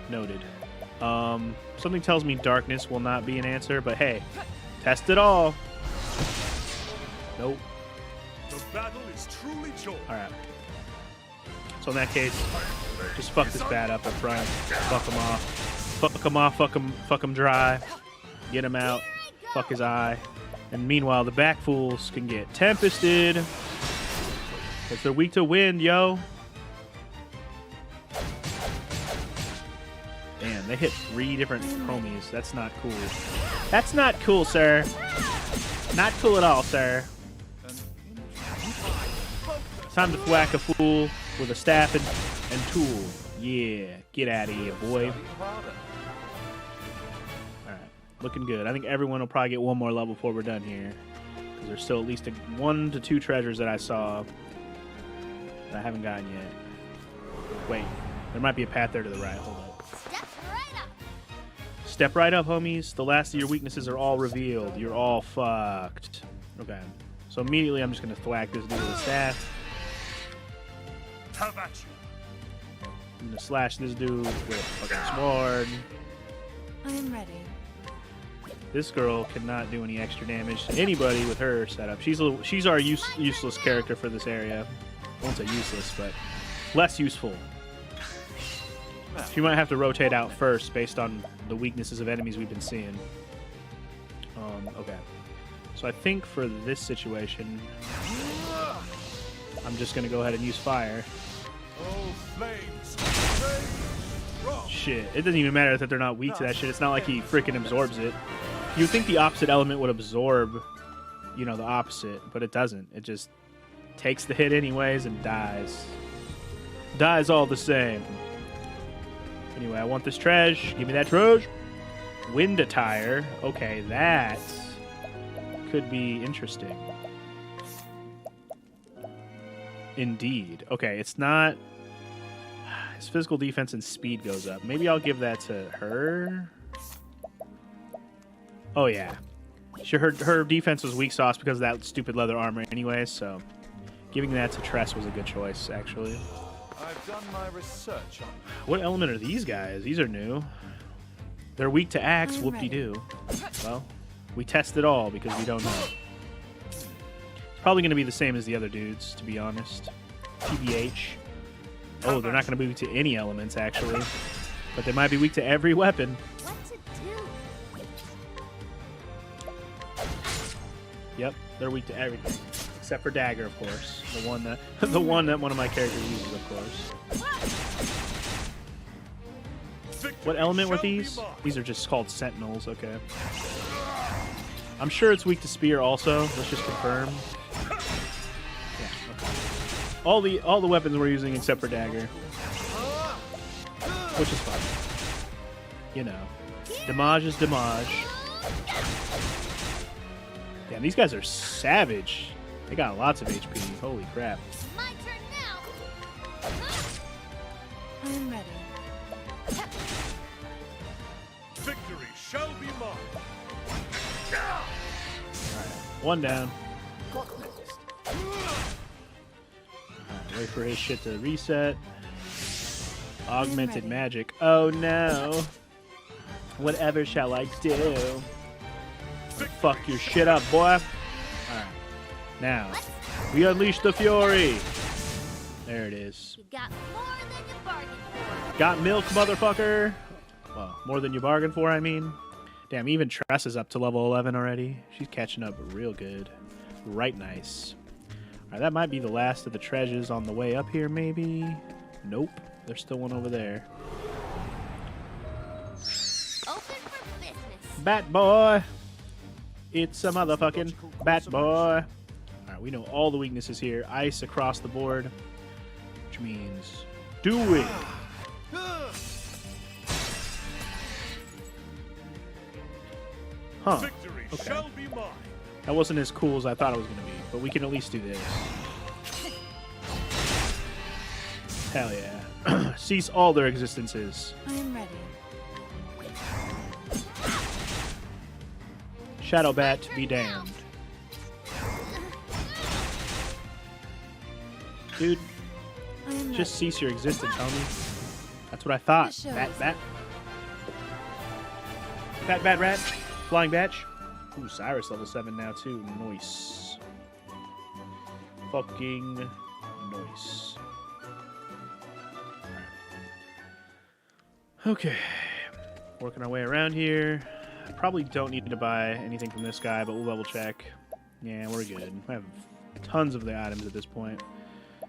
Noted. Something tells me darkness will not be an answer, but hey, test it all. Nope. The battle is truly joy. Alright. So in that case, just fuck this bat up front. Fuck him off. Fuck him off, fuck him dry. Get him out. Fuck his eye. And meanwhile, the back fools can get tempested. Because they're weak to wind, yo. Damn, they hit 3 different homies. That's not cool. That's not cool, sir. Not cool at all, sir. Time to thwack a fool with a staff and tool. Yeah, get out of here, boy. Alright, looking good. I think everyone will probably get one more level before we're done here. Because there's still at least 1 to 2 treasures that I saw that I haven't gotten yet. Wait, there might be a path there to the right. Hold up. Step right up, homies. The last of your weaknesses are all revealed. You're all fucked. Okay. So immediately I'm just going to thwack this dude with a staff. Have at you. I'm going to slash this dude with a fucking sword. I'm ready. This girl cannot do any extra damage to anybody with her setup. She's our useless character for this area. I won't say useless, but less useful. You might have to rotate out first based on the weaknesses of enemies we've been seeing. Okay. So I think for this situation, I'm just going to go ahead and use fire. Shit. It doesn't even matter that they're not weak to that shit. It's not like he freaking absorbs it. You'd think the opposite element would absorb, you know, the opposite, but it doesn't. It just takes the hit anyways and dies. Dies all the same. Anyway, I want this trash. Give me that trash. Wind attire. Okay, that could be interesting. Indeed. Okay, it's not... His physical defense and speed goes up. Maybe I'll give that to her. Oh, yeah. Sure, her defense was weak sauce because of that stupid leather armor anyway, so giving that to Tress was a good choice, actually. I've done my research on What element are these guys? These are new. They're weak to axe, whoop-de-doo. Well, we test it all because we don't know. It's probably going to be the same as the other dudes, to be honest. TBH. Oh, they're not going to be weak to any elements, actually. But they might be weak to every weapon. What to do? Yep, they're weak to everything. Except for dagger, of course. The one that one of my characters uses, of course. What element were these? These are just called sentinels, okay. I'm sure it's weak to spear also. Let's just confirm. Yeah, okay. All the weapons we're using except for dagger. Which is fine. You know. Damage is damage. Damn, these guys are savage. They got lots of HP. Holy crap. My turn now. I'm ready. Victory shall be mine. One down. Wait for his shit to reset. Augmented magic. Oh no. Whatever shall I do? Fuck your shit up, boy. Alright. Now, we unleash the fury. There it is. You got more than you bargained for. Got milk, motherfucker. Well, more than you bargained for, I mean. Damn, even Tress is up to level 11 already. She's catching up real good. Right nice. All right, that might be the last of the treasures on the way up here, maybe. Nope. There's still one over there. Open for business. Bat boy. It's a motherfucking bat boy. All right, we know all the weaknesses here. Ice across the board, which means do it. Huh. Victory Okay. shall be mine. That wasn't as cool as I thought it was going to be, but we can at least do this. Hell yeah. Cease all their existences. I am ready. Shadow Bat, be damned. Dude, I am just ready. cease your existence, homie. That's what I thought. The show Bat, is bat. Bat, bat, rat. Flying batch. Ooh, CYRUS level 7 now, too. Nice. Fucking nice. Okay. Working our way around here. Probably don't need to buy anything from this guy, but we'll double check. Yeah, we're good. I have tons of the items at this point.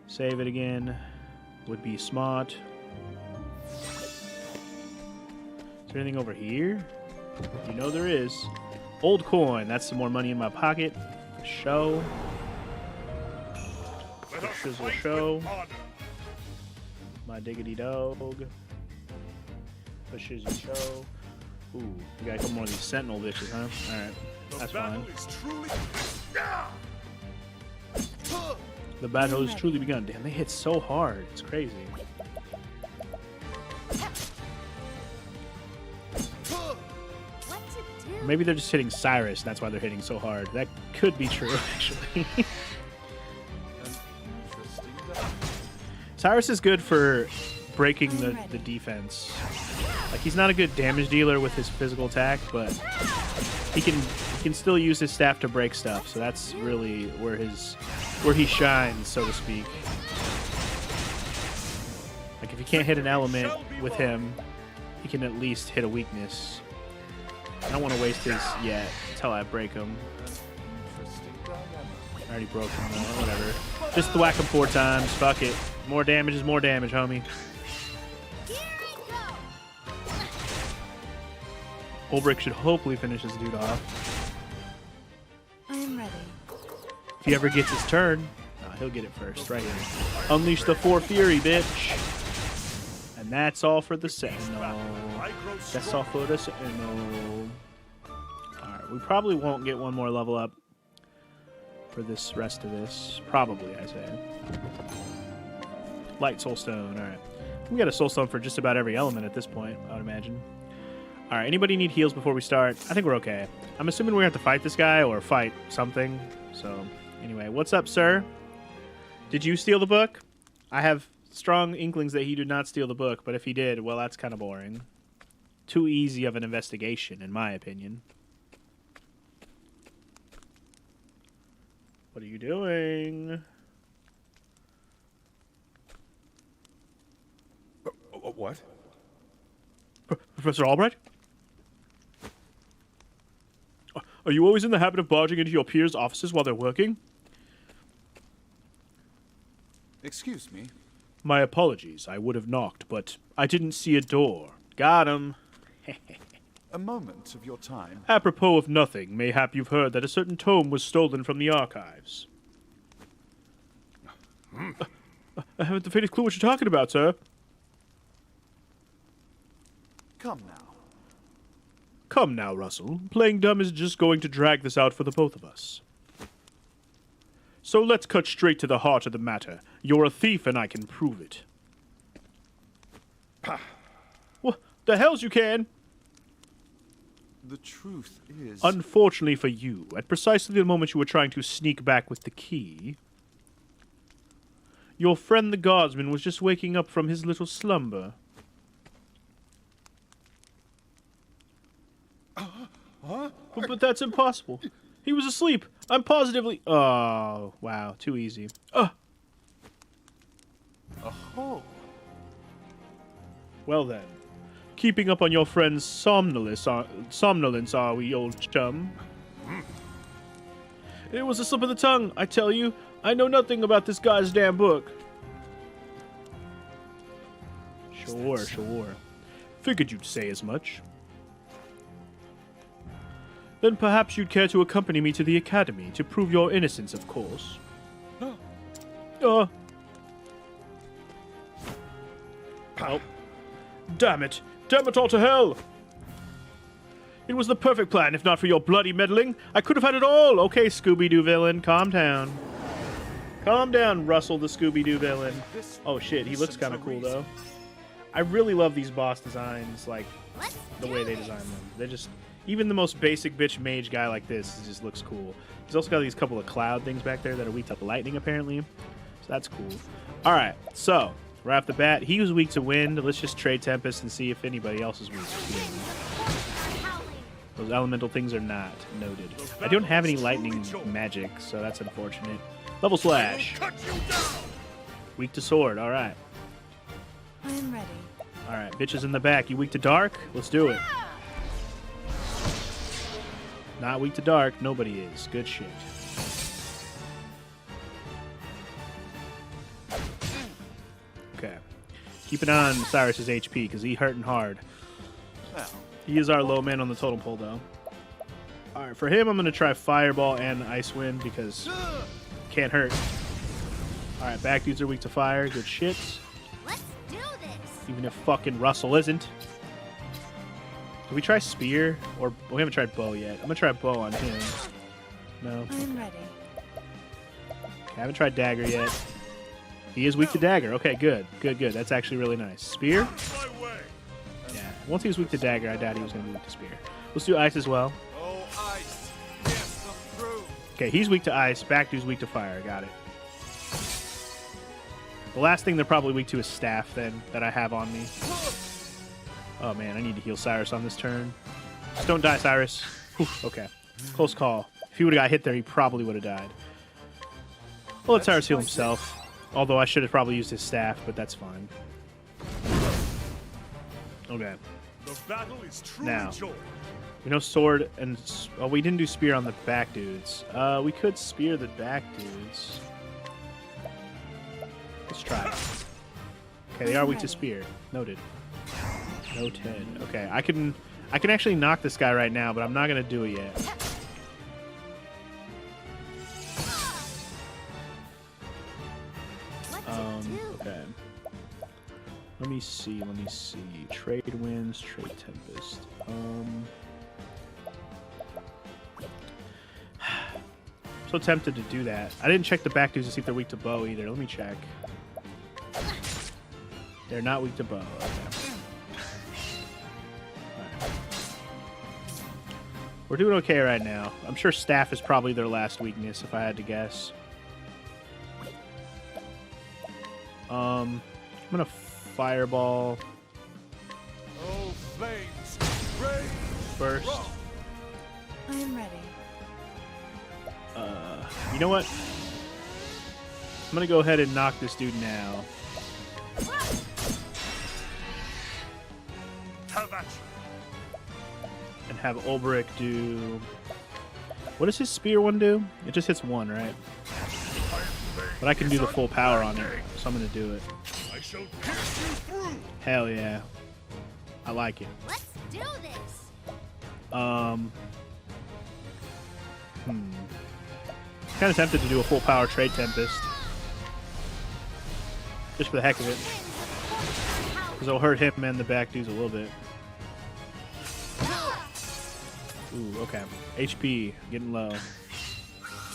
Save it again. Would be smart. Is there anything over here? You know there is. Old coin. That's some more money in my pocket. Show. Let us Shizzle fight show. with honor. My diggity dog. A shizzle show. Ooh, we got a couple more of these sentinel bitches, huh? Alright, that's The battle fine. is truly... The battle has truly begun. Damn, they hit so hard. It's crazy. What to do? Maybe they're just hitting CYRUS, and that's why they're hitting so hard. That could be true, actually. CYRUS is good for breaking the defense. Like, he's not a good damage dealer with his physical attack, but he can still use his staff to break stuff, so that's really where his where he shines, so to speak. Like, if you can't hit an element with him, he can at least hit a weakness. I don't want to waste his yet until I break him. I already broke him, though. Whatever. Just whack him 4 times. Fuck it. More damage is more damage, homie. Ulbrich should hopefully finish this dude off. I am ready. If he ever gets his turn, he'll get it first, right here. Unleash the 4 Fury, bitch. And that's all for the Sentinel. That's all for the Sentinel. Alright, we probably won't get one more level up for this rest of this. Probably, I say. Light Soul Stone, alright. We got a Soul Stone for just about every element at this point, I would imagine. Alright, anybody need heals before we start? I think we're okay. I'm assuming we're going to have to fight this guy or fight something. So, anyway, what's up, sir? Did you steal the book? I have strong inklings that he did not steal the book, but if he did, well, that's kind of boring. Too easy of an investigation, in my opinion. What are you doing? What? Professor Albright? Are you always in the habit of barging into your peers' offices while they're working? Excuse me. My apologies. I would have knocked, but I didn't see a door. Got him. A moment of your time. Apropos of nothing, mayhap you've heard that a certain tome was stolen from the archives. I haven't the faintest clue what you're talking about, sir. Come now. Come now, Russell. Playing dumb is just going to drag this out for the both of us. So let's cut straight to the heart of the matter. You're a thief, and I can prove it. What the hell's you can? The truth is... Unfortunately for you, at precisely the moment you were trying to sneak back with the key, your friend the guardsman was just waking up from his little slumber. But that's impossible. He was asleep. I'm positively... Oh, wow. Too easy. Oh. Well then. Keeping up on your friend's somnolence, are we, old chum? It was a slip of the tongue, I tell you. I know nothing about this guy's damn book. Sure. Figured you'd say as much. Then perhaps you'd care to accompany me to the academy to prove your innocence, of course. Oh. Damn it! Damn it all to hell! It was the perfect plan, if not for your bloody meddling. I could have had it all! Okay, Scooby-Doo villain, calm down. Calm down, Russell the Scooby-Doo villain. Oh shit, he looks kind of cool, though. I really love these boss designs, like, the way they design them. They're just... Even the most basic bitch mage guy like this just looks cool. He's also got these couple of cloud things back there that are weak to lightning, apparently. So that's cool. Alright, so, right off the bat, he was weak to wind. Let's just trade Tempest and see if anybody else is weak to wind. Those elemental things are not noted. I don't have any lightning magic, so that's unfortunate. Level Slash. Weak to sword, alright. I am ready. Alright, bitches in the back. You weak to dark? Let's do it. Not weak to dark. Nobody is. Good shit. Okay. Keep an eye on Cyrus's HP, because he hurting hard. He is our low man on the totem pole, though. Alright, for him, I'm going to try Fireball and Ice Wind, because can't hurt. Alright, back dudes are weak to fire. Good shit. Let's do this. Even if fucking Russell isn't. Can we try Spear? Or we haven't tried Bow yet. I'm gonna try Bow on him. No. I am ready. Okay, I haven't tried Dagger yet. He is weak to Dagger. Okay, good. Good. That's actually really nice. Spear? Yeah. Once he was weak to Dagger, I doubt he was gonna be weak to Spear. Let's do Ice as well. Okay, he's weak to Ice. Back dude's weak to Fire. Got it. The last thing they're probably weak to is Staff, then, that I have on me. Oh man, I need to heal Cyrus on this turn. Just don't die, Cyrus. Whew, okay. Close call. If he would have got hit there, he probably would have died. Well, let Cyrus heal himself. Although I should have probably used his staff, but that's fine. Okay. The battle is truly Now. joy. We know sword and... Oh, we didn't do spear on the back dudes. We could spear the back dudes. Let's try it. Okay, they are weak to spear. Noted. Noted. Okay, I can actually knock this guy right now, but I'm not going to do it yet. Okay. Let me see. Trade winds, trade tempest. So tempted to do that. I didn't check the back dudes to see if they're weak to bow either. Let me check. They're not weak to bow. Okay. Alright. We're doing okay right now. I'm sure staff is probably their last weakness, if I had to guess. I'm gonna fireball Oh, flames, rage, first. I am ready. You know what? I'm gonna go ahead and knock this dude now. Have at And have Ulbrich do... What does his spear one do? It just hits one, right? But I can do the full power on it, so I'm gonna do it. I shall pierce you through. Hell yeah. I like it. Let's do this. Kind of tempted to do a full power trade tempest. Just for the heck of it. Because it'll hurt him and the back dudes a little bit. Ooh, okay. HP, getting low.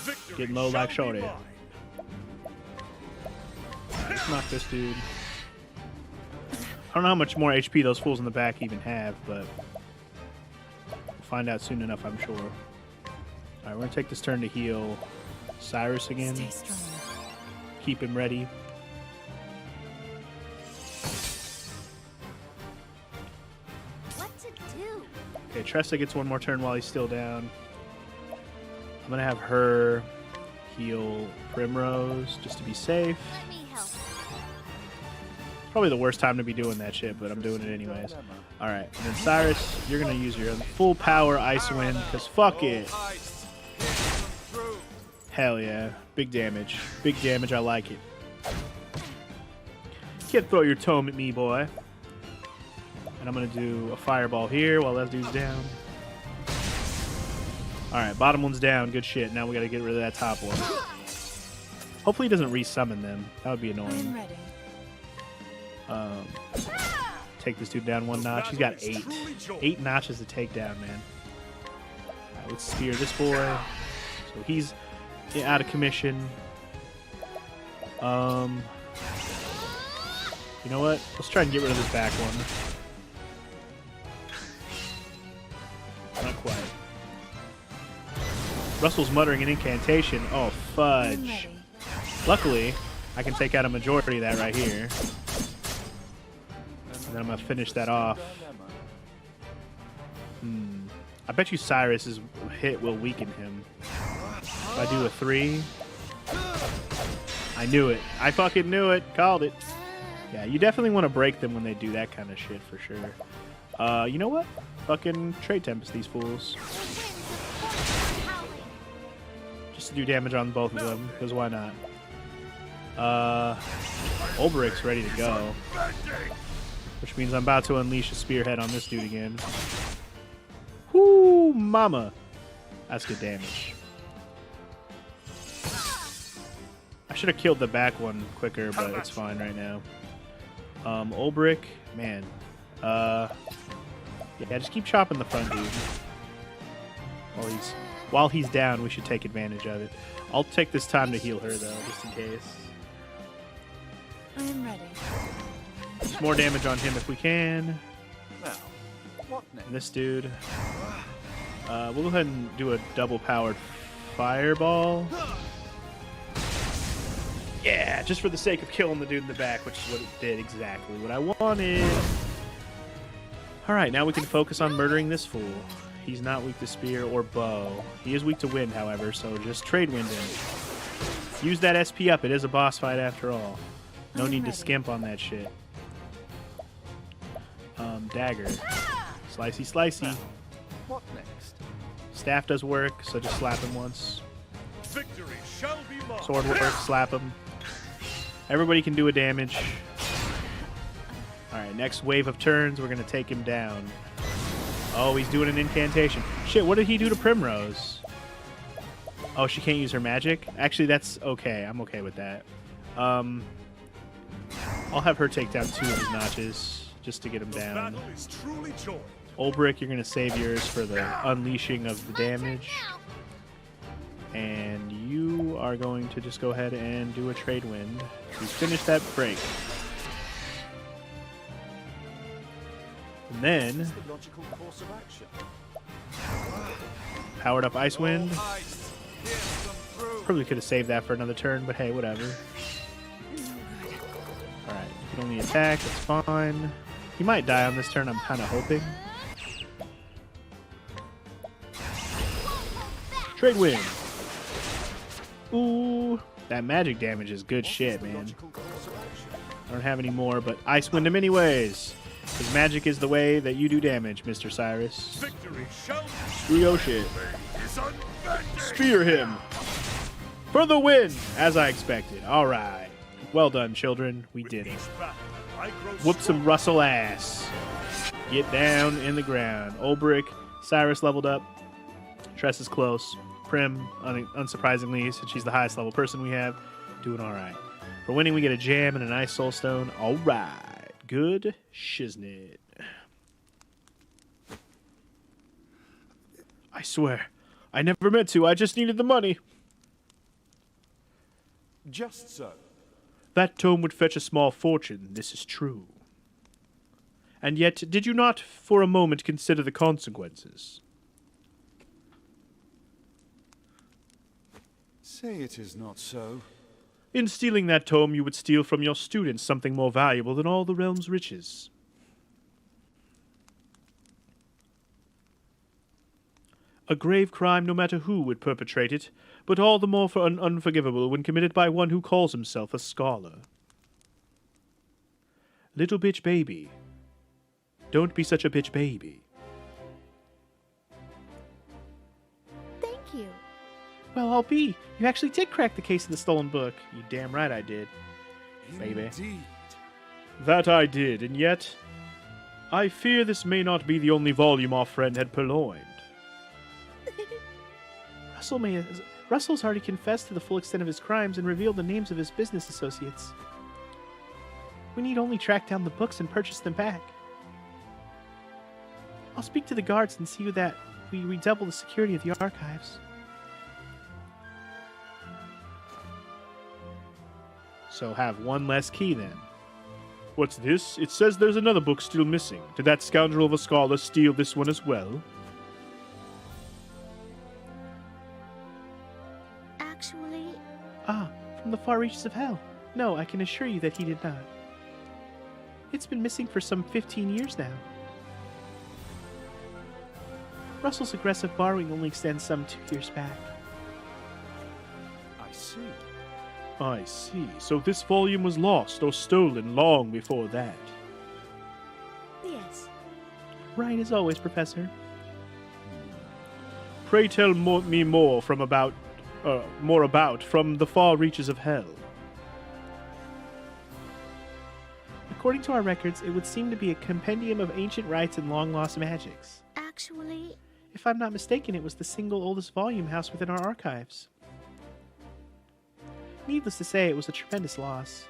Victory Getting low like shall be Shorty. mine. Alright, let's knock this dude. I don't know how much more HP those fools in the back even have, but we'll find out soon enough, I'm sure. Alright, we're going to take this turn to heal Cyrus again. Stay strong. Keep him ready. What to do? Okay, Tressa gets one more turn while he's still down. I'm going to have her heal Primrose just to be safe. Let me help. Probably the worst time to be doing that shit, but I'm doing it anyways. Alright, and then Cyrus, you're going to use your full power Ice Wind, because fuck it. Hell yeah. Big damage. Big damage, I like it. Can't throw your tome at me, boy. And I'm going to do a fireball here while that dude's down. Alright, bottom one's down. Good shit. Now we got to get rid of that top one. Hopefully he doesn't resummon them. That would be I am annoying. ready. Take this dude down one notch. He's got 8. 8 notches to take down, man. Alright, let's spear this boy. So he's out of commission. You know what? Let's try and get rid of this back one. Not quite. Russell's muttering an incantation. Oh, I am fudge. ready. Luckily, I can take out a majority of that right here. And then I'm going to finish that off. I bet you Cyrus's hit will weaken him. If I do a 3. I knew it. I fucking knew it. Called it. Yeah, you definitely want to break them when they do that kind of shit for sure. You know what? Fucking trade tempest these fools. Just to do damage on both of them, because why not? Ulbrich's ready to go. Which means I'm about to unleash a spearhead on this dude again. Whoo, mama. That's good damage. I should have killed the back one quicker, but it's fine right now. Ulbrich, man. Yeah, just keep chopping the front dude. While he's down, we should take advantage of it. I'll take this time to heal her, though, just in case. I am ready. Some more damage on him if we can. Now, what next? And this dude. We'll go ahead and do a double-powered fireball. Yeah, just for the sake of killing the dude in the back, which is what it did exactly what I wanted. Alright, now we can focus on murdering this fool. He's not weak to spear or bow. He is weak to wind, however, so just trade wind him. Use that SP up. It is a boss fight after all. No I'm need to ready. skimp on that shit. Dagger. Slicey, slicey. What next? Staff does work, so just slap him once. Victory shall be mine. Sword work, slap him. Everybody can do a damage. Alright, next wave of turns, we're going to take him down. Oh, he's doing an incantation. Shit, what did he do to Primrose? Oh, she can't use her magic? Actually, that's okay. I'm okay with that. I'll have her take down 2 of his notches just to get him The down. battle is truly joined. Olbrick, you're going to save yours for the unleashing of the damage. And you are going to just go ahead and do a trade wind to finish that break. And then, What's the logical course of action? powered up Ice Wind. All ice, pierce them through. Probably could have saved that for another turn, but hey, whatever. Alright, you can only attack, that's fine. He might die on this turn, I'm kind of hoping. Trade wind. Ooh, that magic damage is good shit, man. Logical course of action. I don't have any more, but Ice Wind him anyways. Because magic is the way that you do damage, Mr. Cyrus. Victory shall be We go shit. is unbending. Spear him. For the win, as I expected. Alright. Well done, children. We With did it. each battle, I grow Whoop some stronger. Russell ass. Get down in the ground. Olbrick, Cyrus leveled up. Tress is close. Prim, unsurprisingly, since she's the highest level person we have, doing alright. For winning, we get a jam and an ice soul stone. Alright. Good shiznit. I swear, I never meant to. I just needed the money. Just so. That tome would fetch a small fortune, this is true. And yet, did you not for a moment consider the consequences? Say it is not so. In stealing that tome, you would steal from your students something more valuable than all the realm's riches. A grave crime no matter who would perpetrate it, but all the more unforgivable when committed by one who calls himself a scholar. Little bitch baby. Don't be such a bitch baby. Thank you. Well, I'll be. You actually did crack the case of the stolen book. You damn right I did. Baby. Indeed. That I did, and yet, I fear this may not be the only volume our friend had purloined. Russell's already confessed to the full extent of his crimes and revealed the names of his business associates. We need only track down the books and purchase them back. I'll speak to the guards and see that we redouble the security of the archives. So have one less key then. What's this? It says there's another book still missing. Did that scoundrel of a scholar steal this one as well? Actually, Ah, from the far reaches of hell. No, I can assure you that he did not. It's been missing for some 15 years now. Russell's aggressive borrowing only extends some 2 years back. I see. I see. So this volume was lost or stolen long before that. yes. Right as always, Professor. Pray tell me more about from the far reaches of hell. According to our records, it would seem to be a compendium of ancient rites and long-lost magics. Actually, If I'm not mistaken, it was the single oldest volume housed within our archives. Needless to say, it was a tremendous loss.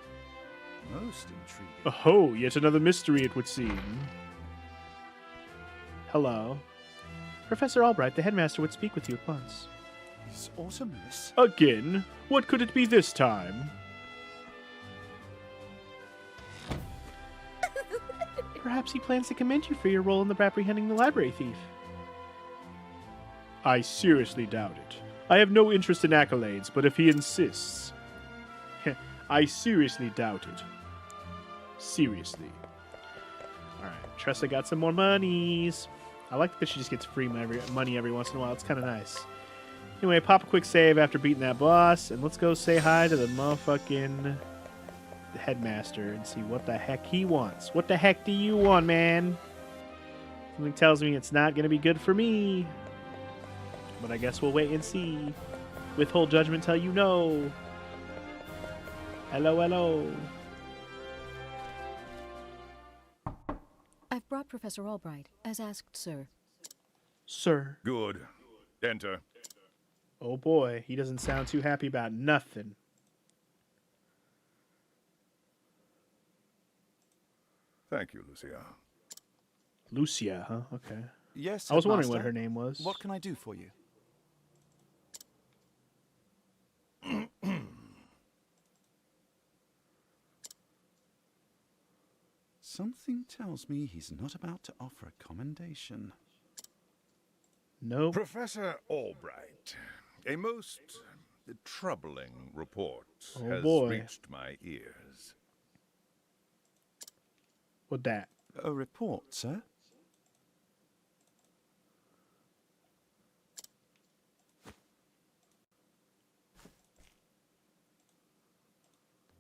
Most intriguing. Oh, yet another mystery it would seem. Hello. Professor Albright, the headmaster, would speak with you at once. Is Autumnus? Again? What could it be this time? Perhaps he plans to commend you for your role in the apprehending the library thief. I seriously doubt it. I have no interest in accolades, but if he insists... I seriously doubt it. Seriously. Alright, Tressa got some more monies. I like that she just gets free money every once in a while. It's kind of nice. Anyway, pop a quick save after beating that boss, and let's go say hi to the motherfucking headmaster and see what the heck he wants. What the heck do you want, man? Something tells me it's not going to be good for me. But I guess we'll wait and see. Withhold judgment till you know. Hello, hello. I've brought Professor Albright, as asked, sir. Sir. Good. Enter. Oh boy, he doesn't sound too happy about nothing. Thank you, Lucia. Lucia, huh? Okay. Yes, I was wondering what Headmaster. her name was. What can I do for you? Something tells me he's not about to offer a commendation. Nope. Professor Albright, a most troubling report Oh, has boy. reached my ears. What that? A report, sir?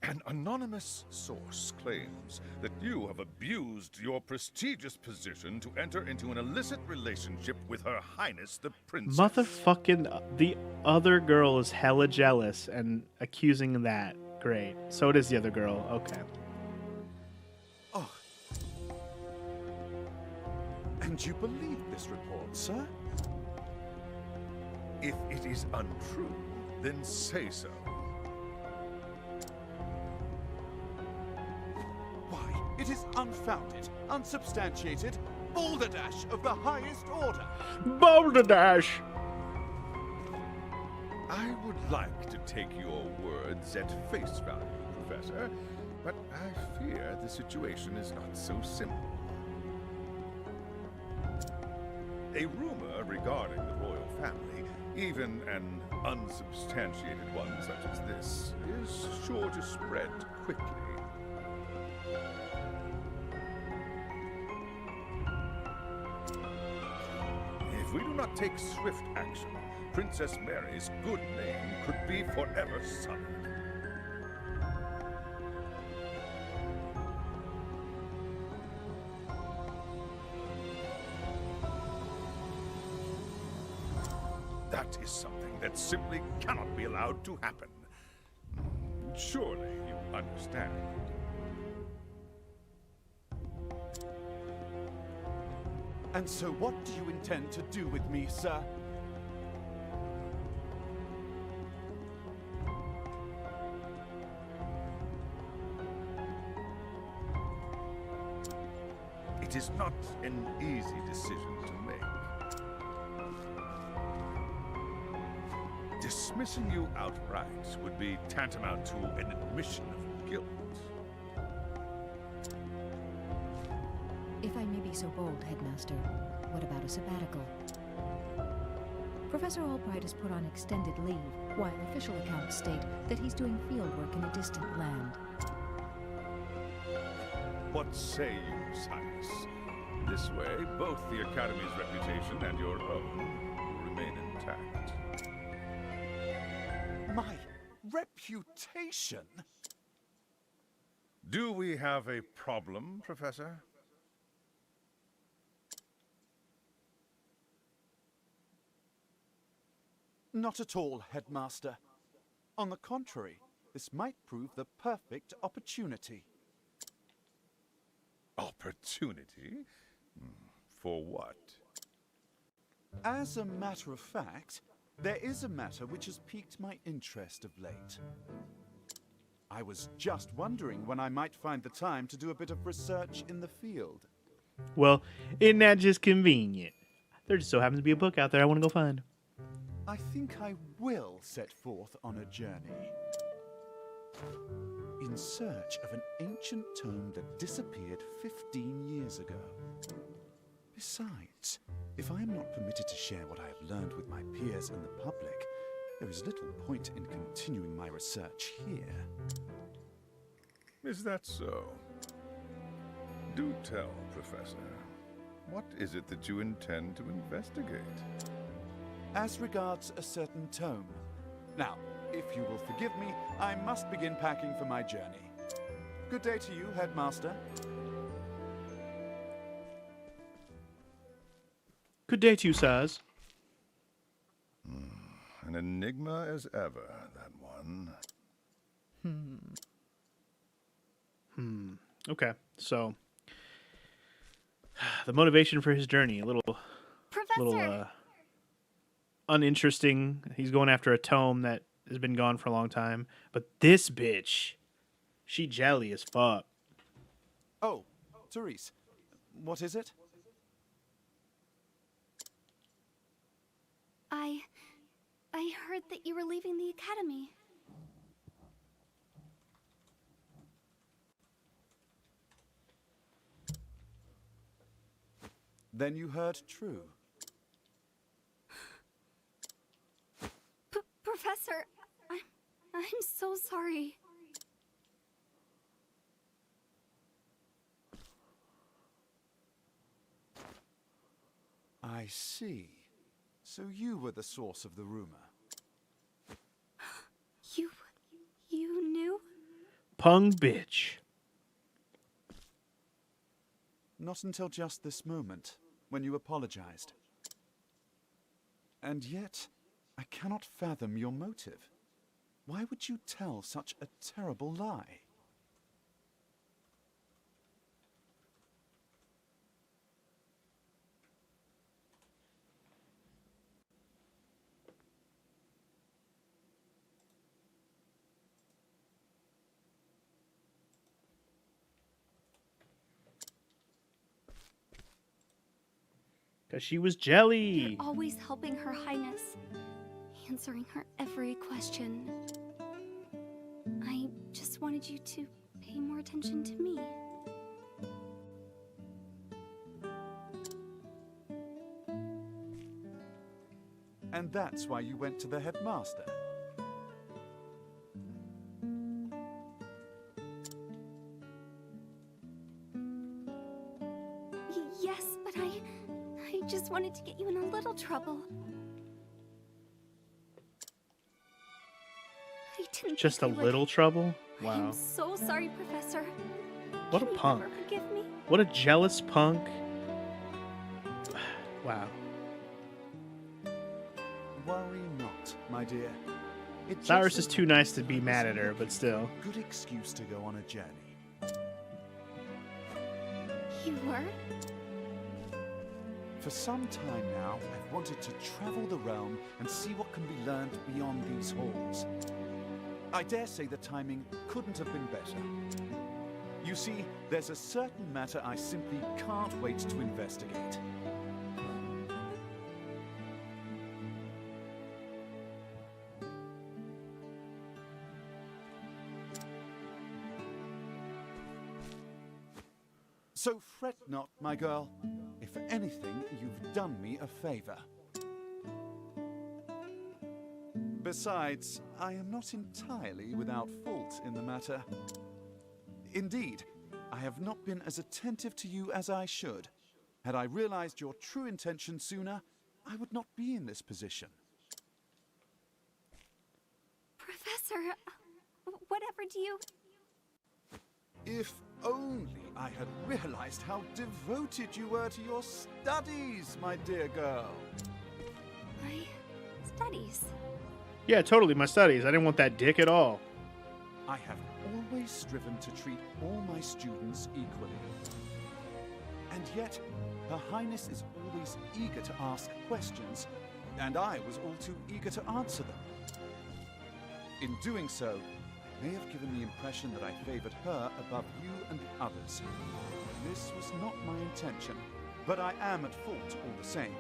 An anonymous source claims that you have abused your prestigious position to enter into an illicit relationship with Her Highness the Princess. Motherfucking the other girl is hella jealous and accusing that. Great. So it is the other girl. Okay. Oh. And you believe this report, sir? If it is untrue, then say so. Why, it is unfounded, unsubstantiated, balderdash of the highest order. Balderdash! I would like to take your words at face value, Professor, but I fear the situation is not so simple. A rumor regarding the royal family, even an unsubstantiated one such as this, is sure to spread quickly. If we do not take swift action, Princess Mary's good name could be forever sullied. That is something that simply cannot be allowed to happen. Surely you understand. And so what do you intend to do with me, sir? It is not an easy decision to make. Dismissing you outright would be tantamount to an admission of guilt. If I may be so bold, Headmaster, what about a sabbatical? Professor Albright has put on extended leave, while official accounts state that he's doing fieldwork in a distant land. What say you, Cyrus? This way, both the Academy's reputation and your own will remain intact. My reputation? Do we have a problem, Professor? Not at all, Headmaster. On the contrary, this might prove the perfect opportunity. Opportunity? For what? As a matter of fact, there is a matter which has piqued my interest of late. I was just wondering when I might find the time to do a bit of research in the field. Well, isn't that just convenient? There just so happens to be a book out there I want to go find. I think I will set forth on a journey. In search of an ancient tome that disappeared 15 years ago. Besides, if I am not permitted to share what I have learned with my peers and the public, there is little point in continuing my research here. Is that so? Do tell, Professor. What is it that you intend to investigate? as regards a certain tome. Now, if you will forgive me, I must begin packing for my journey. Good day to you, Headmaster. Good day to you, sirs. An enigma as ever, that one. Okay, so the motivation for his journey, a little Professor! uninteresting. He's going after a tome that has been gone for a long time. But this bitch, she jelly as fuck. Oh, Therese, what is it? I heard that you were leaving the academy. Then you heard true. Professor, I'm so sorry. I see. So you were the source of the rumor. You knew? Pung bitch. Not until just this moment, when you apologized. And yet, I cannot fathom your motive. Why would you tell such a terrible lie? Because she was jelly. You're always helping Her Highness, answering her every question. I just wanted you to pay more attention to me. And that's why you went to the headmaster. Yes, but I just wanted to get you in a little trouble. I didn't Just a think I would. little trouble? Wow. I'm so sorry, Professor. What a Can you punk. ever forgive me? What a jealous punk. Wow. Worry not, my dear. It just Cyrus is so too nice to happens be I mad was at her, looking but still. for a good excuse to go on a journey. You were? For some time now, I've wanted to travel the realm and see what can be learned beyond these halls. I dare say the timing couldn't have been better. You see, there's a certain matter I simply can't wait to investigate. So fret not, my girl. If anything, you've done me a favor. Besides, I am not entirely without fault in the matter. Indeed, I have not been as attentive to you as I should. Had I realized your true intention sooner, I would not be in this position. Professor, whatever do you... If only I had realized how devoted you were to your studies, my dear girl. My studies. Yeah, totally, my studies. I didn't want that dick at all. I have always striven to treat all my students equally. And yet, Her Highness is always eager to ask questions, and I was all too eager to answer them. In doing so, I may have given the impression that I favored her above you and the others. This was not my intention, but I am at fault all the same.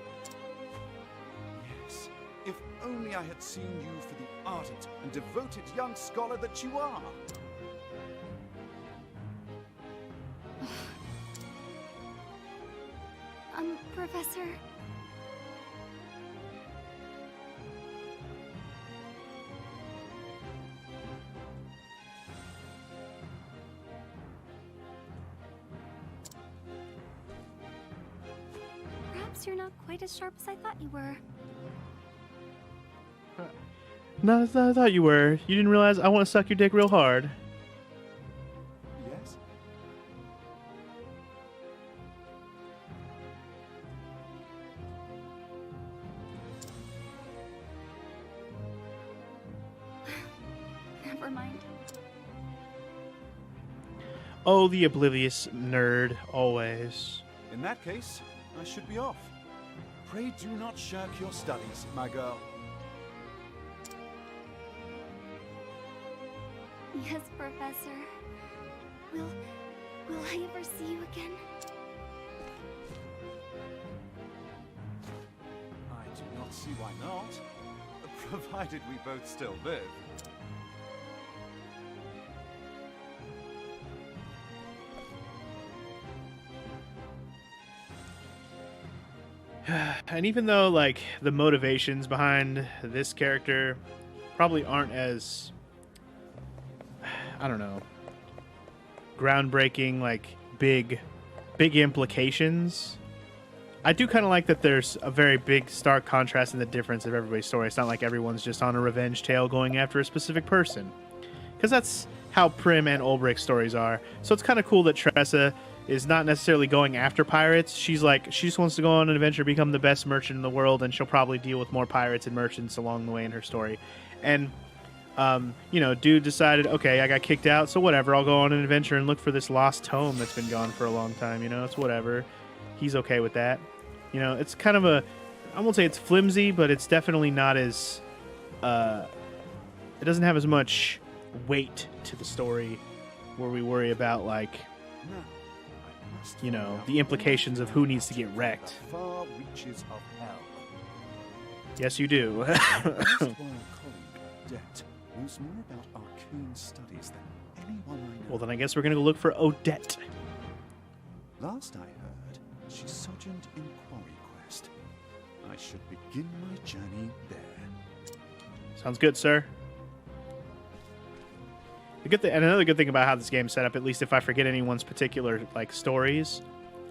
Yes, if only I had seen you for the ardent and devoted young scholar that you are. Professor... Perhaps you're not quite as sharp as I thought you were. No, I thought you were. You didn't realize I want to suck your dick real hard. Yes? Never mind. Oh, the oblivious nerd, always. In that case, I should be off. Pray do not shirk your studies, my girl. Yes, Professor. Will I ever see you again? I do not see why not, provided we both still live. And even though, like, the motivations behind this character probably aren't as, I don't know, groundbreaking, like, big implications, I do kind of like that there's a very big, stark contrast in the difference of everybody's story. It's not like everyone's just on a revenge tale going after a specific person. Because that's how Prim and Ulbricht's stories are. So it's kind of cool that Tressa is not necessarily going after pirates. She's like, she just wants to go on an adventure, become the best merchant in the world, and she'll probably deal with more pirates and merchants along the way in her story. And, you know, dude decided, okay, I got kicked out, so whatever, I'll go on an adventure and look for this lost tome that's been gone for a long time, you know, it's whatever. He's okay with that. You know, it's kind of a, I won't say it's flimsy, but it's definitely not as, it doesn't have as much weight to the story where we worry about, like, No, I must you find know, out the implications of who needs to get wrecked. the far reaches of hell. Yes, you do. My erstwhile colleague, Det, knows more about arcane studies than anyone I know. Well, then I guess we're going to go look for Odette. Last I heard, she sojourned in Quarry Quest. I should begin my journey there. Sounds good, sir. And another good thing about how this game's set up, at least if I forget anyone's particular like stories,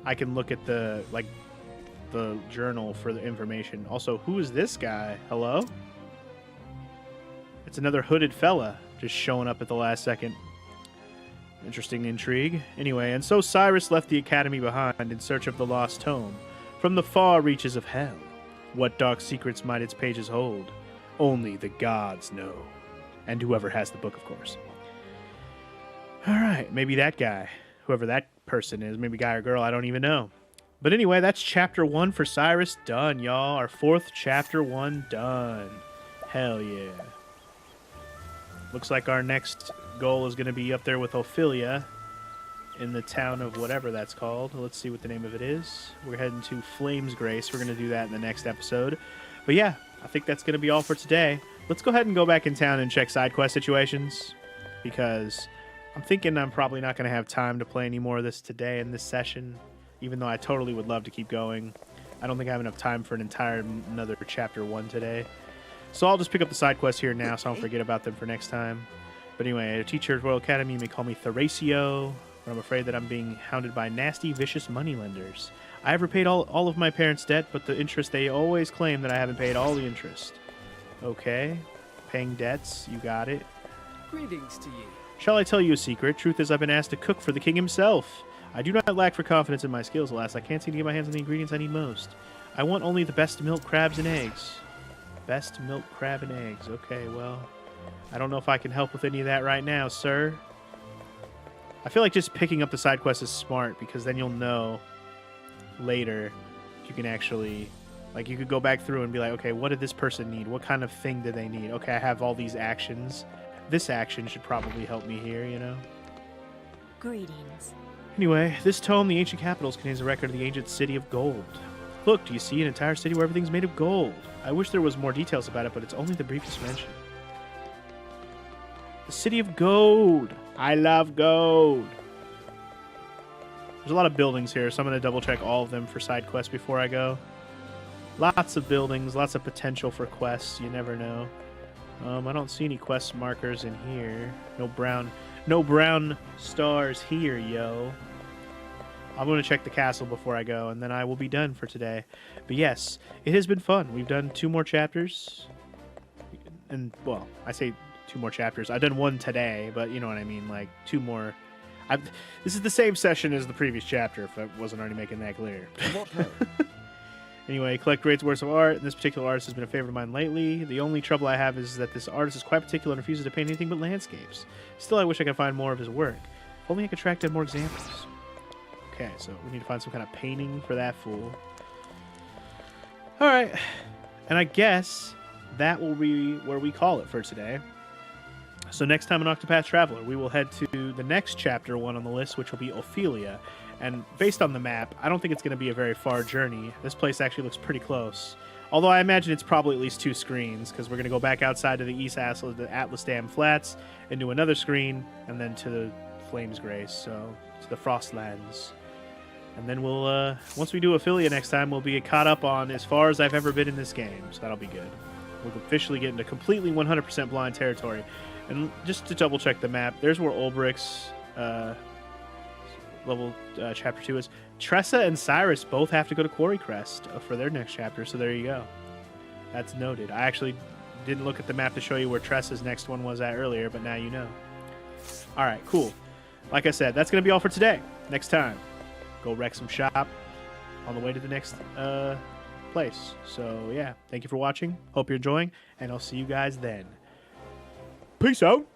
I can look at the journal for the information. Also, who is this guy? Hello? It's another hooded fella just showing up at the last second. Interesting intrigue. Anyway, and so Cyrus left the academy behind in search of the lost tome from the far reaches of hell. What dark secrets might its pages hold? Only the gods know. And whoever has the book, of course. All right, maybe that guy, whoever that person is, maybe guy or girl, I don't even know. But anyway, that's chapter 1 for Cyrus done, y'all. Our 4th chapter 1 done. Hell yeah. Looks like our next goal is going to be up there with Ophelia in the town of whatever that's called. Let's see what the name of it is. We're heading to Flames Grace. We're going to do that in the next episode. But yeah, I think that's going to be all for today. Let's go ahead and go back in town and check side quest situations, because I'm thinking I'm probably not going to have time to play any more of this today in this session, even though I totally would love to keep going. I don't think I have enough time for another chapter 1 today. So I'll just pick up the side quests here now so I don't forget about them for next time. But anyway, a teacher at Royal Academy, you may call me Thracio, but I'm afraid that I'm being hounded by nasty, vicious moneylenders. I have repaid all of my parents' debt, but the interest, they always claim that I haven't paid all the interest. Okay, paying debts, you got it. Greetings to you. Shall I tell you a secret? Truth is, I've been asked to cook for the king himself. I do not lack for confidence in my skills, alas. I can't seem to get my hands on the ingredients I need most. I want only the best milk, crabs, and eggs. Best milk, crab, and eggs. Okay, well, I don't know if I can help with any of that right now, sir. I feel like just picking up the side quest is smart, because then you'll know later if you can actually, like, you could go back through and be like, okay, what did this person need? What kind of thing do they need? Okay, I have all these actions. This action should probably help me here, you know? Greetings. Anyway, this tome, The Ancient Capitals, contains a record of the ancient city of gold. Look, do you see an entire city where everything's made of gold? I wish there was more details about it, but it's only the briefest mention. The city of gold! I love gold! There's a lot of buildings here, so I'm going to double check all of them for side quests before I go. Lots of buildings, lots of potential for quests, you never know. I don't see any quest markers in here. No brown stars here, yo. I'm going to check the castle before I go, and then I will be done for today. But yes, it has been fun. We've done 2 more chapters. and well, I say 2 more chapters. I've done 1 today, but you know what I mean, like 2 more. This is the same session as the previous chapter, if I wasn't already making that clear. Anyway, collect great works of art. This particular artist has been a favorite of mine lately. The only trouble I have is that this artist is quite particular and refuses to paint anything but landscapes. Still, I wish I could find more of his work. If only I could track down more examples. Okay, so we need to find some kind of painting for that fool. Alright, and I guess that will be where we call it for today. So next time on Octopath Traveler, we will head to the next chapter 1 on the list, which will be Ophelia. And based on the map, I don't think it's going to be a very far journey. This place actually looks pretty close. Although I imagine it's probably at least 2 screens, because we're going to go back outside to the East Atlas Dam Flats, into another screen, and then to the Flames Grace, so to the Frostlands. And then we'll, once we do Ophelia next time, we'll be caught up on as far as I've ever been in this game, so that'll be good. We'll officially get into completely 100% blind territory. And just to double check the map, there's where Ulbricht's level chapter 2 is. Tressa and Cyrus both have to go to Quarry Crest for their next chapter, so there you go. That's noted. I actually didn't look at the map to show you where Tressa's next one was at earlier, but now you know. Alright, cool. Like I said, that's going to be all for today. Next time, go wreck some shop on the way to the next place. So yeah, thank you for watching. Hope you're enjoying, and I'll see you guys then. Peace out.